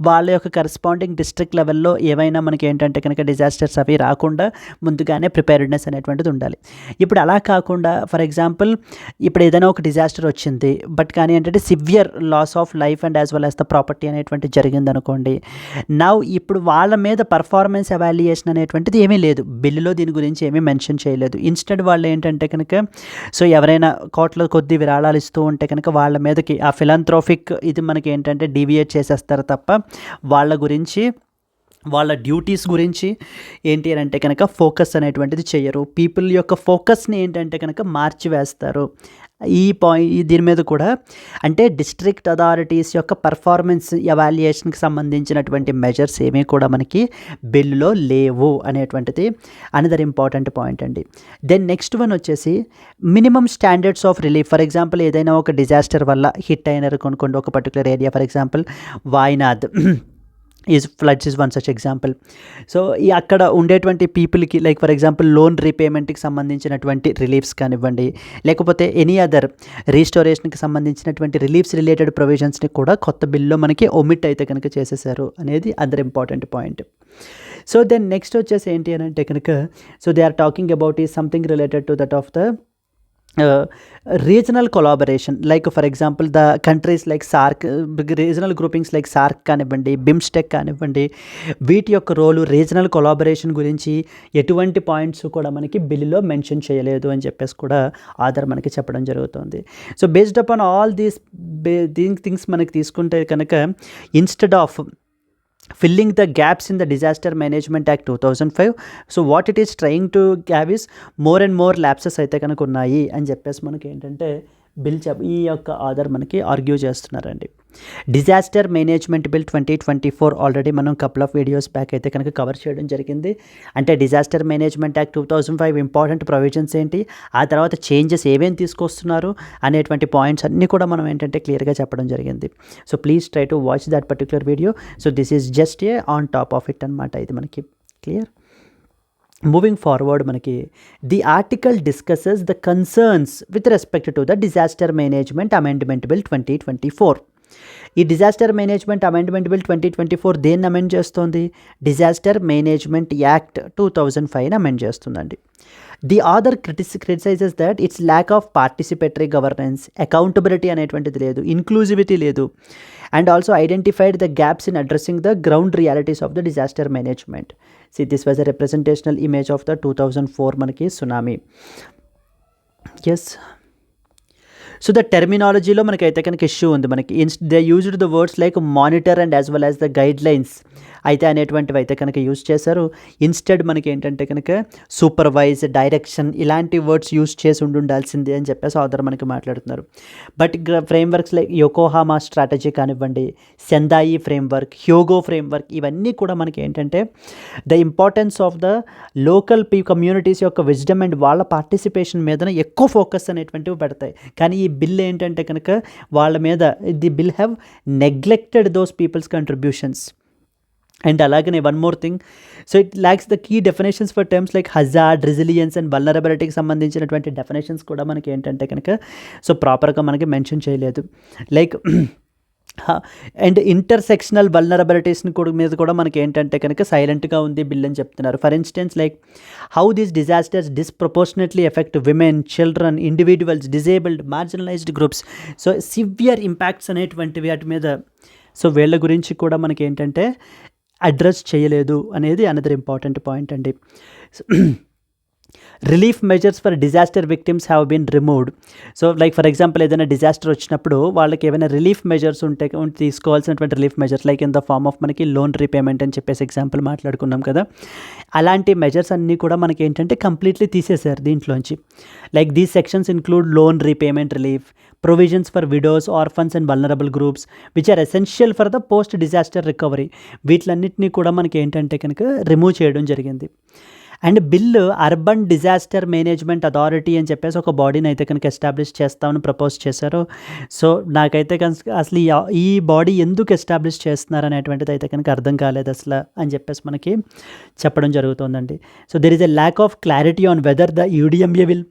వాళ్ళ యొక్క కరెస్పాండింగ్ డిస్ట్రిక్ట్ లెవెల్లో ఏవైనా మనకి ఏంటంటే కనుక డిజాస్టర్స్ అవి రాకుండా ముందుగానే ప్రిపేర్డ్నెస్ అనేటువంటిది ఉండాలి. ఇప్పుడు అలా కాకుండా ఫర్ ఎగ్జాంపుల్ ఇప్పుడు ఏదైనా ఒక డిజాస్టర్ వచ్చింది, బట్ కానీ ఏంటంటే severe loss of life and as well as the property అనేటువంటి జరిగింది అనుకోండి. నౌ ఇప్పుడు వాళ్ళ మీద పర్ఫార్మెన్స్ ఎవాల్యుయేషన్ అనేటువంటిది ఏమీ లేదు బిల్లులో, దీని గురించి ఏమీ మెన్షన్ చేయలేదు. ఇన్స్టెడ్ వాళ్ళు ఏంటంటే కనుక సో ఎవరైనా కోట్ల కొద్ది విరాళాలు ఇస్తూ ఉంటే కనుక వాళ్ళ మీదకి ఆ ఫిలాంథ్రోఫిక్ ఇది మనకి ఏంటంటే డీవియేట్ చేసేస్తారు తప్ప వాళ్ళ గురించి వాళ్ళ డ్యూటీస్ గురించి ఏంటి అని అంటే కనుక ఫోకస్ అనేటువంటిది చేయరు. పీపుల్ యొక్క ఫోకస్ని ఏంటంటే కనుక మార్చివేస్తారు. దీని మీద కూడా అంటే డిస్ట్రిక్ట్ అథారిటీస్ యొక్క పర్ఫార్మెన్స్ ఎవాల్యుయేషన్కి సంబంధించినటువంటి మెజర్స్ ఏమీ కూడా మనకి బిల్లులో లేవు అనేటువంటిది అనదర్ ఇంపార్టెంట్ పాయింట్ అండి. దెన్ నెక్స్ట్ వన్ వచ్చేసి minimum standards of relief. For example ఏదైనా ఒక డిజాస్టర్ వల్ల హిట్ అయినారు కొనుక్కోండి ఒక particular area, for example Wayanad floods is one such example. So ఈ అక్కడ ఉండేటువంటి పీపుల్కి లైక్ ఫర్ ఎగ్జాంపుల్ లోన్ రీపేమెంట్కి సంబంధించినటువంటి రిలీఫ్స్ కానివ్వండి, లేకపోతే ఎనీ అదర్ రీస్టోరేషన్కి సంబంధించినటువంటి రిలీఫ్స్ రిలేటెడ్ ప్రొవిజన్స్ని కూడా కొత్త బిల్లో మనకి ఒమిట్ అయితే కనుక చేసేసారు అనేది other important point. So then next వచ్చేసి ఏంటి అని అంటే కనుక so they are talking about is something related to that of the regional collaboration. Like for example the countries like SAARC, regional groupings like SAARC కానివ్వండి, BIMSTEC కానివ్వండి, వీటి యొక్క రోలు regional collaboration గురించి ఎటువంటి పాయింట్స్ కూడా మనకి బిల్లులో మెన్షన్ చేయలేదు అని చెప్పేసి కూడా ఆధార్ మనకి చెప్పడం జరుగుతుంది. So based upon all these things మనకి తీసుకుంటే కనుక instead of filling the gaps in the Disaster Management Act 2005, so what it is trying to have is more and more lapses అయితే కనుక ఉన్నాయి అని చెప్పేసి మనకి ఏంటంటే బిల్ ఈ యొక్క ఆధార్ మనకి ఆర్గ్యూ చేస్తున్నారండి. డిజాస్టర్ మేనేజ్మెంట్ బిల్ 2024 ఆల్రెడీ మనం కపుల్ ఆఫ్ వీడియోస్ బ్యాక్ అయితే కనుక కవర్ చేయడం జరిగింది. అంటే disaster management act 2005 important provisions ఏంటి, ఆ తర్వాత చేంజెస్ ఏమేమి తీసుకొస్తున్నారు అనేటువంటి పాయింట్స్ అన్నీ కూడా మనం ఏంటంటే క్లియర్గా చెప్పడం జరిగింది. So please try to watch that particular video. So this is just A on top of it అనమాట. ఇది మనకి క్లియర్. మూవింగ్ ఫార్వర్డ్ మనకి the article discusses the concerns with respect to the disaster management amendment bill 2024. ఈ disaster management amendment bill 2024 దేన్ని amend చేస్తుంది? Disaster management act 2005ని amend చేస్తుందండి. The author criticises that it's lack of participatory governance, accountability అనేటువంటిది లేదు, inclusivity లేదు, and also identified the gaps in addressing the ground realities of the disaster management. See this was a representational image of the 2004 మనకి tsunami. Yes. So the టెర్మినాలజీలో మనకైతే కనుక issue ఉంది. మనకి they used the words like monitor and as well as the guide lines అయితే అనేటువంటివి అయితే కనుక యూజ్ చేశారు. ఇన్స్టెడ్ మనకి ఏంటంటే కనుక సూపర్వైజ్, డైరెక్షన్ ఇలాంటి వర్డ్స్ యూజ్ చేసి ఉండాల్సిందే అని చెప్పేసి ఆథర్ మనకి మాట్లాడుతున్నారు. But frameworks like Yokohama strategy కానివ్వండి, సెందాయి ఫ్రేమ్వర్క్, హ్యోగో ఫ్రేమ్వర్క్ ఇవన్నీ కూడా మనకి ఏంటంటే the importance of the local communities యొక్క విజ్డమ్ అండ్ వాళ్ళ పార్టిసిపేషన్ మీద ఎక్కువ ఫోకస్ అనేటువంటివి పెడతాయి. కానీ ఈ బిల్ ఏంటంటే కనుక వాళ్ళ మీద the bill have neglected those people's contributions. And అలాగనే one more thing, so it lacks the key definitions for terms like hazard, resilience and వల్నరబిలిటీకి సంబంధించినటువంటి డెఫినేషన్స్ కూడా మనకి ఏంటంటే కనుక సో ప్రాపర్గా మనకి మెన్షన్ చేయలేదు. లైక్ అండ్ ఇంటర్సెక్షనల్ వల్నరబిలిటీస్ని మీద కూడా మనకి ఏంటంటే కనుక సైలెంట్గా ఉంది బిల్ అని చెప్తున్నారు. For instance like how these disasters disproportionately affect women, children, individuals, disabled, marginalized groups. So severe impacts అనేటువంటివి వాటి మీద సో వీళ్ళ గురించి కూడా మనకి ఏంటంటే అడ్రస్ చేయలేదు అనేది అనదర్ ఇంపార్టెంట్ పాయింట్ అండి. Relief measures for disaster victims have been removed. So like for example ఏదైనా డిజాస్టర్ వచ్చినప్పుడు వాళ్ళకి ఏమైనా రిలీఫ్ మెజర్స్ ఉంటే తీసుకోవాల్సినటువంటి relief measures like in the form of మనకి లోన్ రీపేమెంట్ అని చెప్పేసి ఎగ్జాంపుల్ మాట్లాడుకున్నాం కదా, అలాంటి మెజర్స్ అన్నీ కూడా మనకి ఏంటంటే కంప్లీట్లీ తీసేశారు దీంట్లోంచి. Like these sections include loan repayment relief, provisions for widows, orphans and vulnerable groups which are essential for the post disaster recovery. వీటిలన్నింటినీ కూడా మనకి ఏంటంటే కనుక రిమూవ్ చేయడం జరిగింది. And bill urban disaster management authority అని చెప్పేసి ఒక బాడీని అయితే కనుక ఎస్టాబ్లిష్ చేస్తామని ప్రపోజ్ చేశారు. సో నాకైతే అసలు ఈ బాడీ ఎందుకు ఎస్టాబ్లిష్ చేస్తున్నారు అనేటువంటిది అయితే కనుక అర్థం కాలేదు అసలు అని చెప్పేసి మనకి చెప్పడం జరుగుతుందండి. So there is a lack of clarity on whether the UDMA will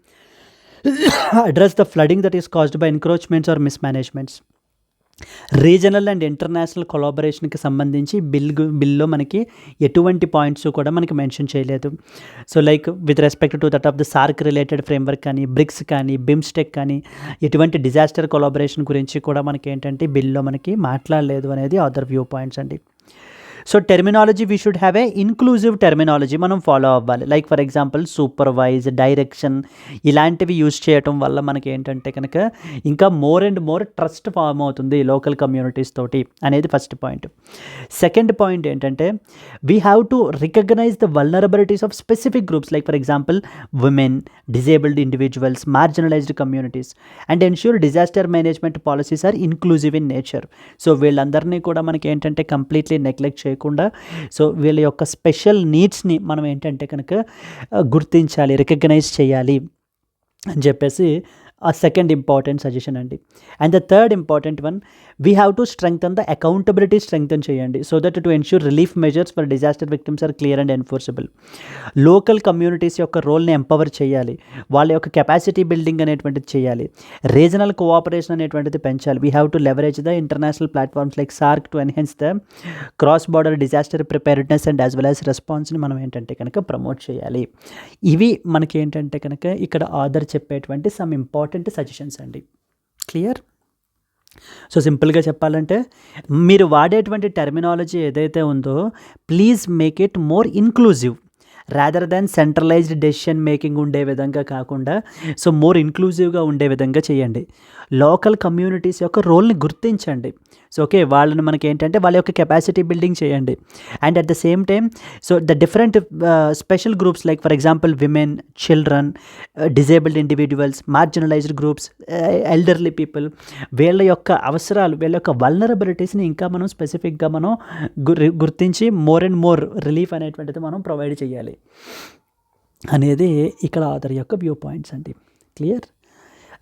address the flooding that is caused by encroachments or mismanagements. Regional and international కొలాబరేషన్కి సంబంధించి బిల్లో మనకి ఎటువంటి పాయింట్స్ కూడా మనకి మెన్షన్ చేయలేదు. So like with respect to that of the SAARC related framework కానీ, BRICS కానీ, బిమ్స్టెక్ కానీ ఎటువంటి డిజాస్టర్ కొలాబరేషన్ గురించి కూడా మనకి ఏంటంటే బిల్లో మనకి మాట్లాడలేదు అనేది అదర్ వ్యూ పాయింట్స్ అండి. So terminology we should have a inclusive terminology మనం ఫాలో అవ్వాలి. Like for example supervise, direction ఇలాంటివి యూజ్ చేయటం వల్ల మనకి ఏంటంటే కనుక ఇంకా more and more trust form అవుతుంది లోకల్ కమ్యూనిటీస్ తోటి అనేది ఫస్ట్ పాయింట్. సెకండ్ పాయింట్ ఏంటంటే we have to recognise the vulnerabilities of specific groups like for example women, disabled individuals, marginalised communities and ensure disaster management policies are inclusive in nature. So వీళ్ళందరినీ కూడా మనకి ఏంటంటే completely neglect చేయకుండా so వీళ్ళ యొక్క special నీడ్స్ని మనం ఏంటంటే కనుక గుర్తించాలి, రికగ్నైజ్ చేయాలి అని చెప్పేసి ఆ సెకండ్ ఇంపార్టెంట్ సజెషన్ అండి. And the third important one, we have to strengthen the accountability strengthen చేయండి so that to ensure relief measures for disaster victims are clear and enforceable. Local communities యొక్క రోల్ని empower చేయాలి, వాళ్ళ యొక్క capacity building అనేటువంటిది చేయాలి, regional cooperation అనేటువంటిది పెంచాలి. We have to leverage the international platforms like SAARC to enhance the cross border disaster preparedness and as well as రెస్పాన్స్ని మనం ఏంటంటే కనుక ప్రమోట్ చేయాలి. ఇవి మనకి ఏంటంటే కనుక ఇక్కడ ఆథర్ చెప్పేటువంటి సమ్ ఇంపార్టెంట్ సజెషన్స్ అండి. క్లియర్? సో సింపుల్గా చెప్పాలంటే మీరు వాడేటువంటి టెర్మినాలజీ ఏదైతే ఉందో please make it more inclusive rather than centralised decision making ఉండే విధంగా కాకుండా సో మోర్ ఇన్క్లూజివ్గా ఉండే విధంగా చేయండి. లోకల్ కమ్యూనిటీస్ యొక్క రోల్ని గుర్తించండి. సో ఓకే, వాళ్ళని మనకి ఏంటంటే వాళ్ళ యొక్క కెపాసిటీ బిల్డింగ్ చేయండి. And at the same time so the different special groups like for example women, children, disabled individuals, marginalised groups, elderly people, వీళ్ళ యొక్క అవసరాలు, వీళ్ళ యొక్క వల్నరబిలిటీస్ని ఇంకా మనం స్పెసిఫిక్గా మనం గుర్తించి మోర్ అండ్ మోర్ రిలీఫ్ అనేటువంటిది మనం ప్రొవైడ్ చేయాలి అనేది ఇక్కడ ఆథర్ యొక్క వ్యూ పాయింట్స్ అండి. Clear?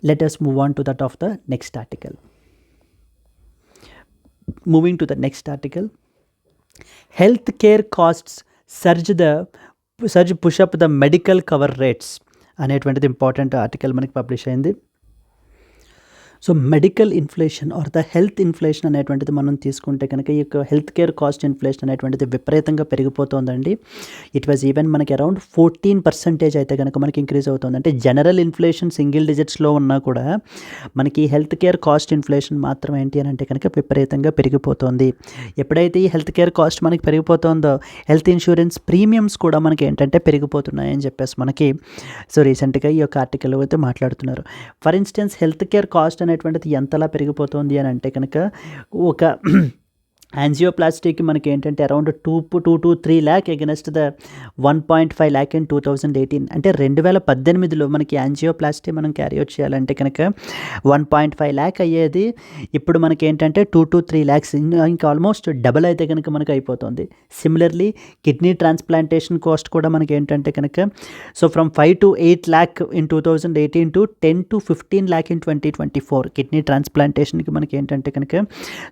Let us move on to that of the next article. Moving to the next article, healthcare costs surge push up the medical cover rates అనేటువంటిది important article మనకి publish అయింది. So medical inflation or the health inflation అనేటువంటిది మనం తీసుకుంటే కనుక ఈ యొక్క health care cost inflation అనేటువంటిది విపరీతంగా పెరిగిపోతుందండి. ఇట్ వాజ్ ఈవెన్ మనకి అరౌండ్ 14% అయితే కనుక మనకి ఇంక్రీజ్ అవుతుంది. అంటే జనరల్ ఇన్ఫ్లేషన్ సింగిల్ డిజిట్స్లో ఉన్నా కూడా మనకి హెల్త్ కేర్ కాస్ట్ ఇన్ఫ్లేషన్ మాత్రం ఏంటి అని అంటే కనుక విపరీతంగా పెరిగిపోతుంది. ఎప్పుడైతే ఈ హెల్త్ కేర్ కాస్ట్ మనకి పెరిగిపోతుందో హెల్త్ ఇన్సూరెన్స్ ప్రీమియమ్స్ కూడా మనకి ఏంటంటే పెరిగిపోతున్నాయని చెప్పేసి మనకి సో రీసెంట్గా ఈ యొక్క ఆర్టికల్ అయితే మాట్లాడుతున్నారు. For instance health care cost అనేటువంటిది ఎంతలా పెరిగిపోతుంది అని అంటే కనుక ఒక యాంజియోప్లాస్టీకి మనకి ఏంటంటే around 2 to 3 lakh against the 1.5 lakh in 2018. అంటే 2018లో మనకి యాంజియోప్లాస్టీ మనం క్యారీ అవుట్ చేయాలంటే కనుక 1.5 lakh అయ్యేది ఇప్పుడు మనకి ఏంటంటే 2 to 3 lakhs, ఇంకా ఆల్మోస్ట్ డబల్ అయితే కనుక మనకు అయిపోతుంది. సిమిలర్లీ కిడ్నీ ట్రాన్స్ప్లాంటేషన్ కాస్ట్ కూడా మనకి ఏంటంటే కనుక so from 5 to 8 lakh in 2018 to 10 to 15 lakh in 2024. Kidney ట్రాన్స్ప్లాంటేషన్కి మనకి ఏంటంటే కనుక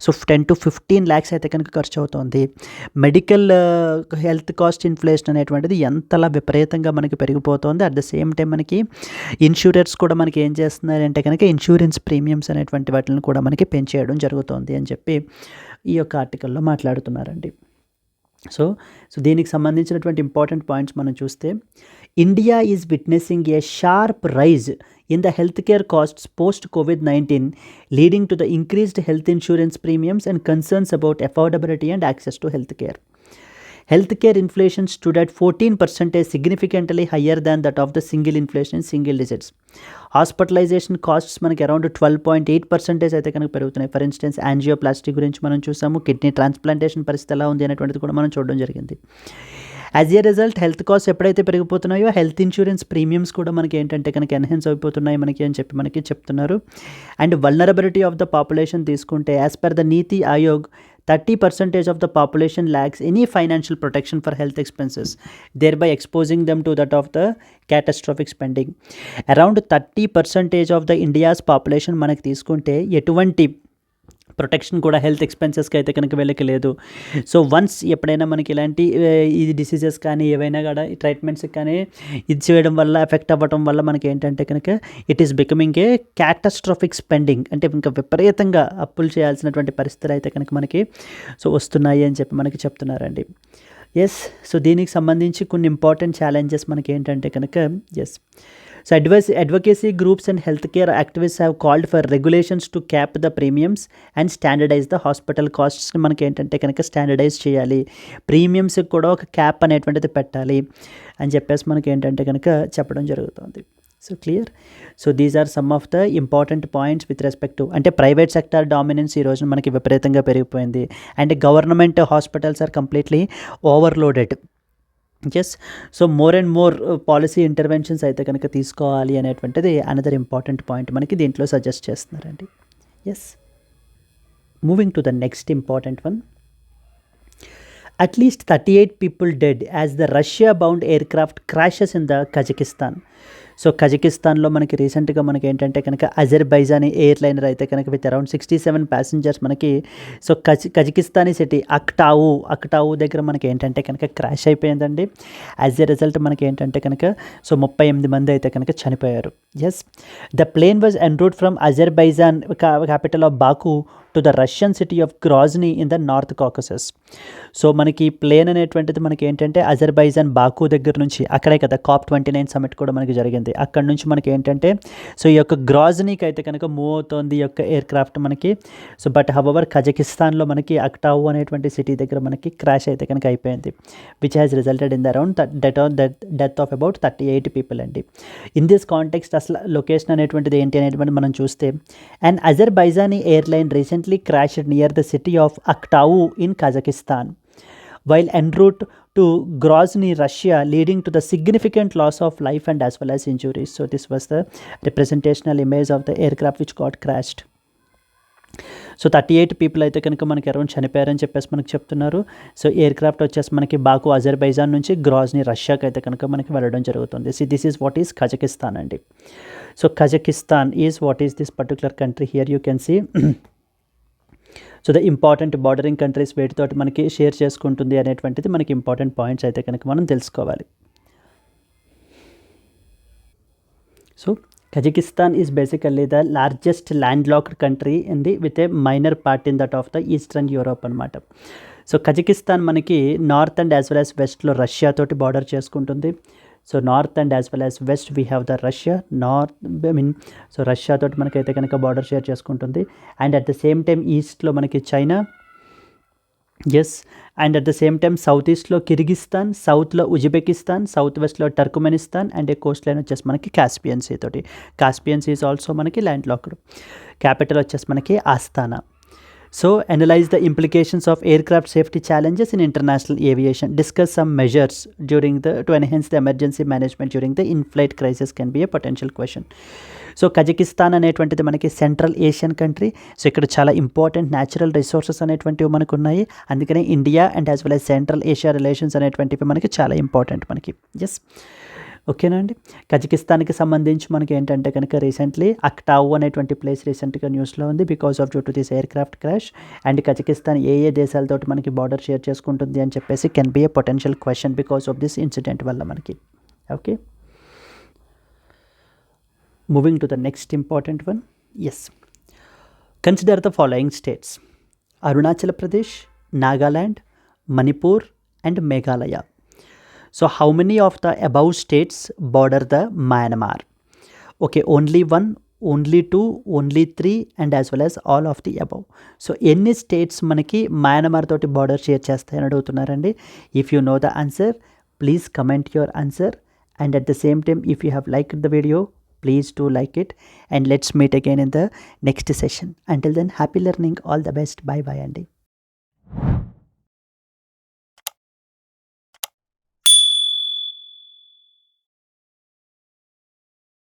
సో 10 to 15 lakhs అయితే కనుక ఖర్చు అవుతుంది. మెడికల్ హెల్త్ కాస్ట్ ఇన్ఫ్లేషన్ అనేటువంటిది ఎంతలా విపరీతంగా మనకి పెరిగిపోతుంది. అట్ ద సేమ్ టైం మనకి ఇన్సూరెన్స్ కూడా మనకి ఏం చేస్తున్నారంటే కనుక ఇన్సూరెన్స్ ప్రీమియమ్స్ అనేటువంటి వాటిని కూడా మనకి పెంచేయడం జరుగుతుంది అని చెప్పి ఈ యొక్క ఆర్టికల్లో మాట్లాడుతున్నారండి. సో దీనికి సంబంధించినటువంటి ఇంపార్టెంట్ పాయింట్స్ మనం చూస్తే India is witnessing a sharp rise in the healthcare costs post COVID-19, leading to the increased health insurance premiums and concerns about affordability and access to healthcare. Healthcare inflation stood at 14%, significantly higher than that of the single inflation in single digits. Hospitalisation costs మనకి around 12.8% అయితే కనుక పెరుగుతున్నాయి. For instance angioplasty గురించి మనం చూసాము, kidney transplantation పరిస్థితి ఎలా ఉంది అనేటువంటిది కూడా మనం చూడడం జరిగింది. As a result health cost ఎప్పుడైతే పెరిగిపోతున్నాయో హెల్త్ ఇన్సూరెన్స్ ప్రీమియమ్స్ కూడా మనకి ఏంటంటే కనుక ఎన్హాన్స్ అయిపోతున్నాయి మనకి అని చెప్పి మనకి చెప్తున్నారు. And vulnerability of the population తీసుకుంటే as per the NITI Aayog 30% of the population lacks any financial protection for health expenses, thereby exposing them to that of the catastrophic spending. Around 30% of the India's population మనకి తీసుకుంటే ఎటువంటి protection కూడా health ఎక్స్పెన్సెస్కి అయితే కనుక వెళ్ళకి లేదు. So once ఎప్పుడైనా మనకి ఇలాంటి ఈ డిసీజెస్ కానీ ఏవైనా కూడా ట్రీట్మెంట్స్కి కానీ ఇది చేయడం వల్ల ఎఫెక్ట్ అవ్వడం వల్ల మనకి ఏంటంటే కనుక it is becoming a catastrophic spending, అంటే ఇంకా విపరీతంగా అప్పులు చేయాల్సినటువంటి పరిస్థితులు అయితే కనుక మనకి సో వస్తున్నాయి అని చెప్పి మనకి చెప్తున్నారండి. ఎస్, సో దీనికి సంబంధించి కొన్ని ఇంపార్టెంట్ ఛాలెంజెస్ మనకి ఏంటంటే కనుక yes so advocacy groups and healthcare activists have called for regulations to cap the premiums and standardize the hospital costs. మనకి ఏంటంటే కనుక స్టాండర్డైజ్ చేయాలి, ప్రీమియమ్స్కి కూడా ఒక క్యాప్ అనేటువంటిది పెట్టాలి అని చెప్పేసి మనకి ఏంటంటే కనుక చెప్పడం జరుగుతుంది. So clear? So these are some of the important points with respect to అంటే ప్రైవేట్ సెక్టార్ డామినెన్స్ ఈ రోజున మనకి విపరీతంగా పెరిగిపోయింది and government hospitals are completely overloaded. Yes, so more and more policy interventions అయితే కనుక తీసుకోవాలి అనేటువంటిది అనదర్ ఇంపార్టెంట్ పాయింట్ మనకి దీంట్లో సజెస్ట్ చేస్తున్నారండి. Yes, moving to the next important one. At least 38 people dead as the Russia-bound aircraft crashes in the Kazakhstan. సో కజకిస్తాన్లో మనకి రీసెంట్గా మనకి ఏంటంటే కనుక అజర్బైజానీ ఎయిర్లైనర్ అయితే కనుక విత్ అరౌండ్ 67 ప్యాసింజర్స్ మనకి సో కజకిస్తానీ సిటీ అక్టావు దగ్గర మనకి ఏంటంటే కనుక క్రాష్ అయిపోయిందండి. యాజ్ ఎ రిజల్ట్ మనకి ఏంటంటే కనుక సో 38 మంది అయితే కనుక చనిపోయారు. Yes, the plane was en route from Azerbaijan capital of Baku to the Russian city of Grozny in the North Caucasus. So మనకి ప్లేన్ అనేటువంటిది మనకి ఏంటంటే అజర్బైజాన్ బాకు దగ్గర నుంచి, అక్కడే కదా COP29 సమిట్ కూడా మనకి జరిగింది, అక్కడ నుంచి మనకి ఏంటంటే సో ఈ యొక్క గ్రాజ్నీకి అయితే కనుక మూవ్ అవుతోంది ఈ యొక్క ఎయిర్ క్రాఫ్ట్ మనకి. సో బట్ హవర్ కజకిస్తాన్లో మనకి అక్టావు అనేటువంటి సిటీ దగ్గర మనకి క్రాష్ అయితే కనుక అయిపోయింది, which has resulted in the around death of about 38 people అండి. ఇన్ దిస్ కాంటెక్స్ట్ అసలు లొకేషన్ అనేటువంటిది ఏంటి అనేటువంటి మనం చూస్తే, and Azerbaijani airline recently crashed near the city of Aktau in Kazakhstan while en route to Grozny, Russia, leading to the significant loss of life and as well as injuries. So this was the representational image of the aircraft which got crashed. So 38 people అయితే కనుక మనకి around చనిపోయారని చెప్పేసి మనకి చెప్తున్నారు. So air craft వచ్చేసి మనకి బాకు Azerbaijan నుంచి గ్రాజ్నీ రష్యాకి అయితే కనుక మనకి వెళ్ళడం జరుగుతుంది. So this is what is Kazakhstan అండి. So Kazakhstan is what is this particular country. Here you can see so the important bordering countries వేటితోటి మనకి షేర్ చేసుకుంటుంది అనేటువంటిది మనకి ఇంపార్టెంట్ పాయింట్స్ అయితే కనుక మనం తెలుసుకోవాలి. So Kazakhstan is basically the largest landlocked country in the with a minor part in that of the eastern Europe అనమాట. సో కజకిస్తాన్ మనకి north and as well as వెస్ట్లో రష్యా తోటి border చేసుకుంటుంది. So north and as well as west we have the Russia so Russia తోటి మనకైతే కనుక border share చేసుకుంటుంది. And at the same time ఈస్ట్లో మనకి China, yes, and at the same time south ఈస్ట్లో కిర్గిస్తాన్, సౌత్లో ఉజ్బెకిస్తాన్, సౌత్ వెస్ట్లో Turkmenistan, and a coastline వచ్చేసి మనకి కాస్పియన్ సీ తోటి. కాస్పియన్ సీ ఈజ్ ఆల్సో మనకి ల్యాండ్ లాక్డ్. క్యాపిటల్ వచ్చేసి మనకి Astana. So analyze the implications of aircraft safety challenges in international aviation. Discuss some measures to enhance the emergency management during the in-flight crisis can be a potential question. So Kazakhstan అనేటువంటిది మనకి central Asian country. So ఇక్కడ చాలా important natural resources అనేటువంటివి మనకు ఉన్నాయి. అందుకనే India and as well as central Asia relations అనేటువంటివి మనకి చాలా ఇంపార్టెంట్ మనకి. ఎస్, ఓకేనా అండి. కజకిస్తాన్కి సంబంధించి మనకి ఏంటంటే కనుక రీసెంట్లీ అక్టావు అనేటువంటి ప్లేస్ రీసెంట్గా న్యూస్లో ఉంది because of due to this aircraft crash. And Kazakhstan ఏ దేశాలతోటి మనకి బార్డర్ షేర్ చేసుకుంటుంది అని చెప్పేసి can be a potential question because of this incident వల్ల మనకి. Okay, moving to the next important one. Yes, consider the following states: Arunachal Pradesh, Nagaland, Manipur and Meghalaya. So how many of the above states border the Myanmar? Okay, only one, only two, only three, and as well as all of the above. So ఎన్ని states మనకి Myanmar తోటి border share చేస్తాయని అడుగుతున్నారండి. If you know the answer please comment your answer, and at the same time if you have liked the video please do like it, and let's meet again in the next session. Until then, happy learning, all the best, bye bye Andy.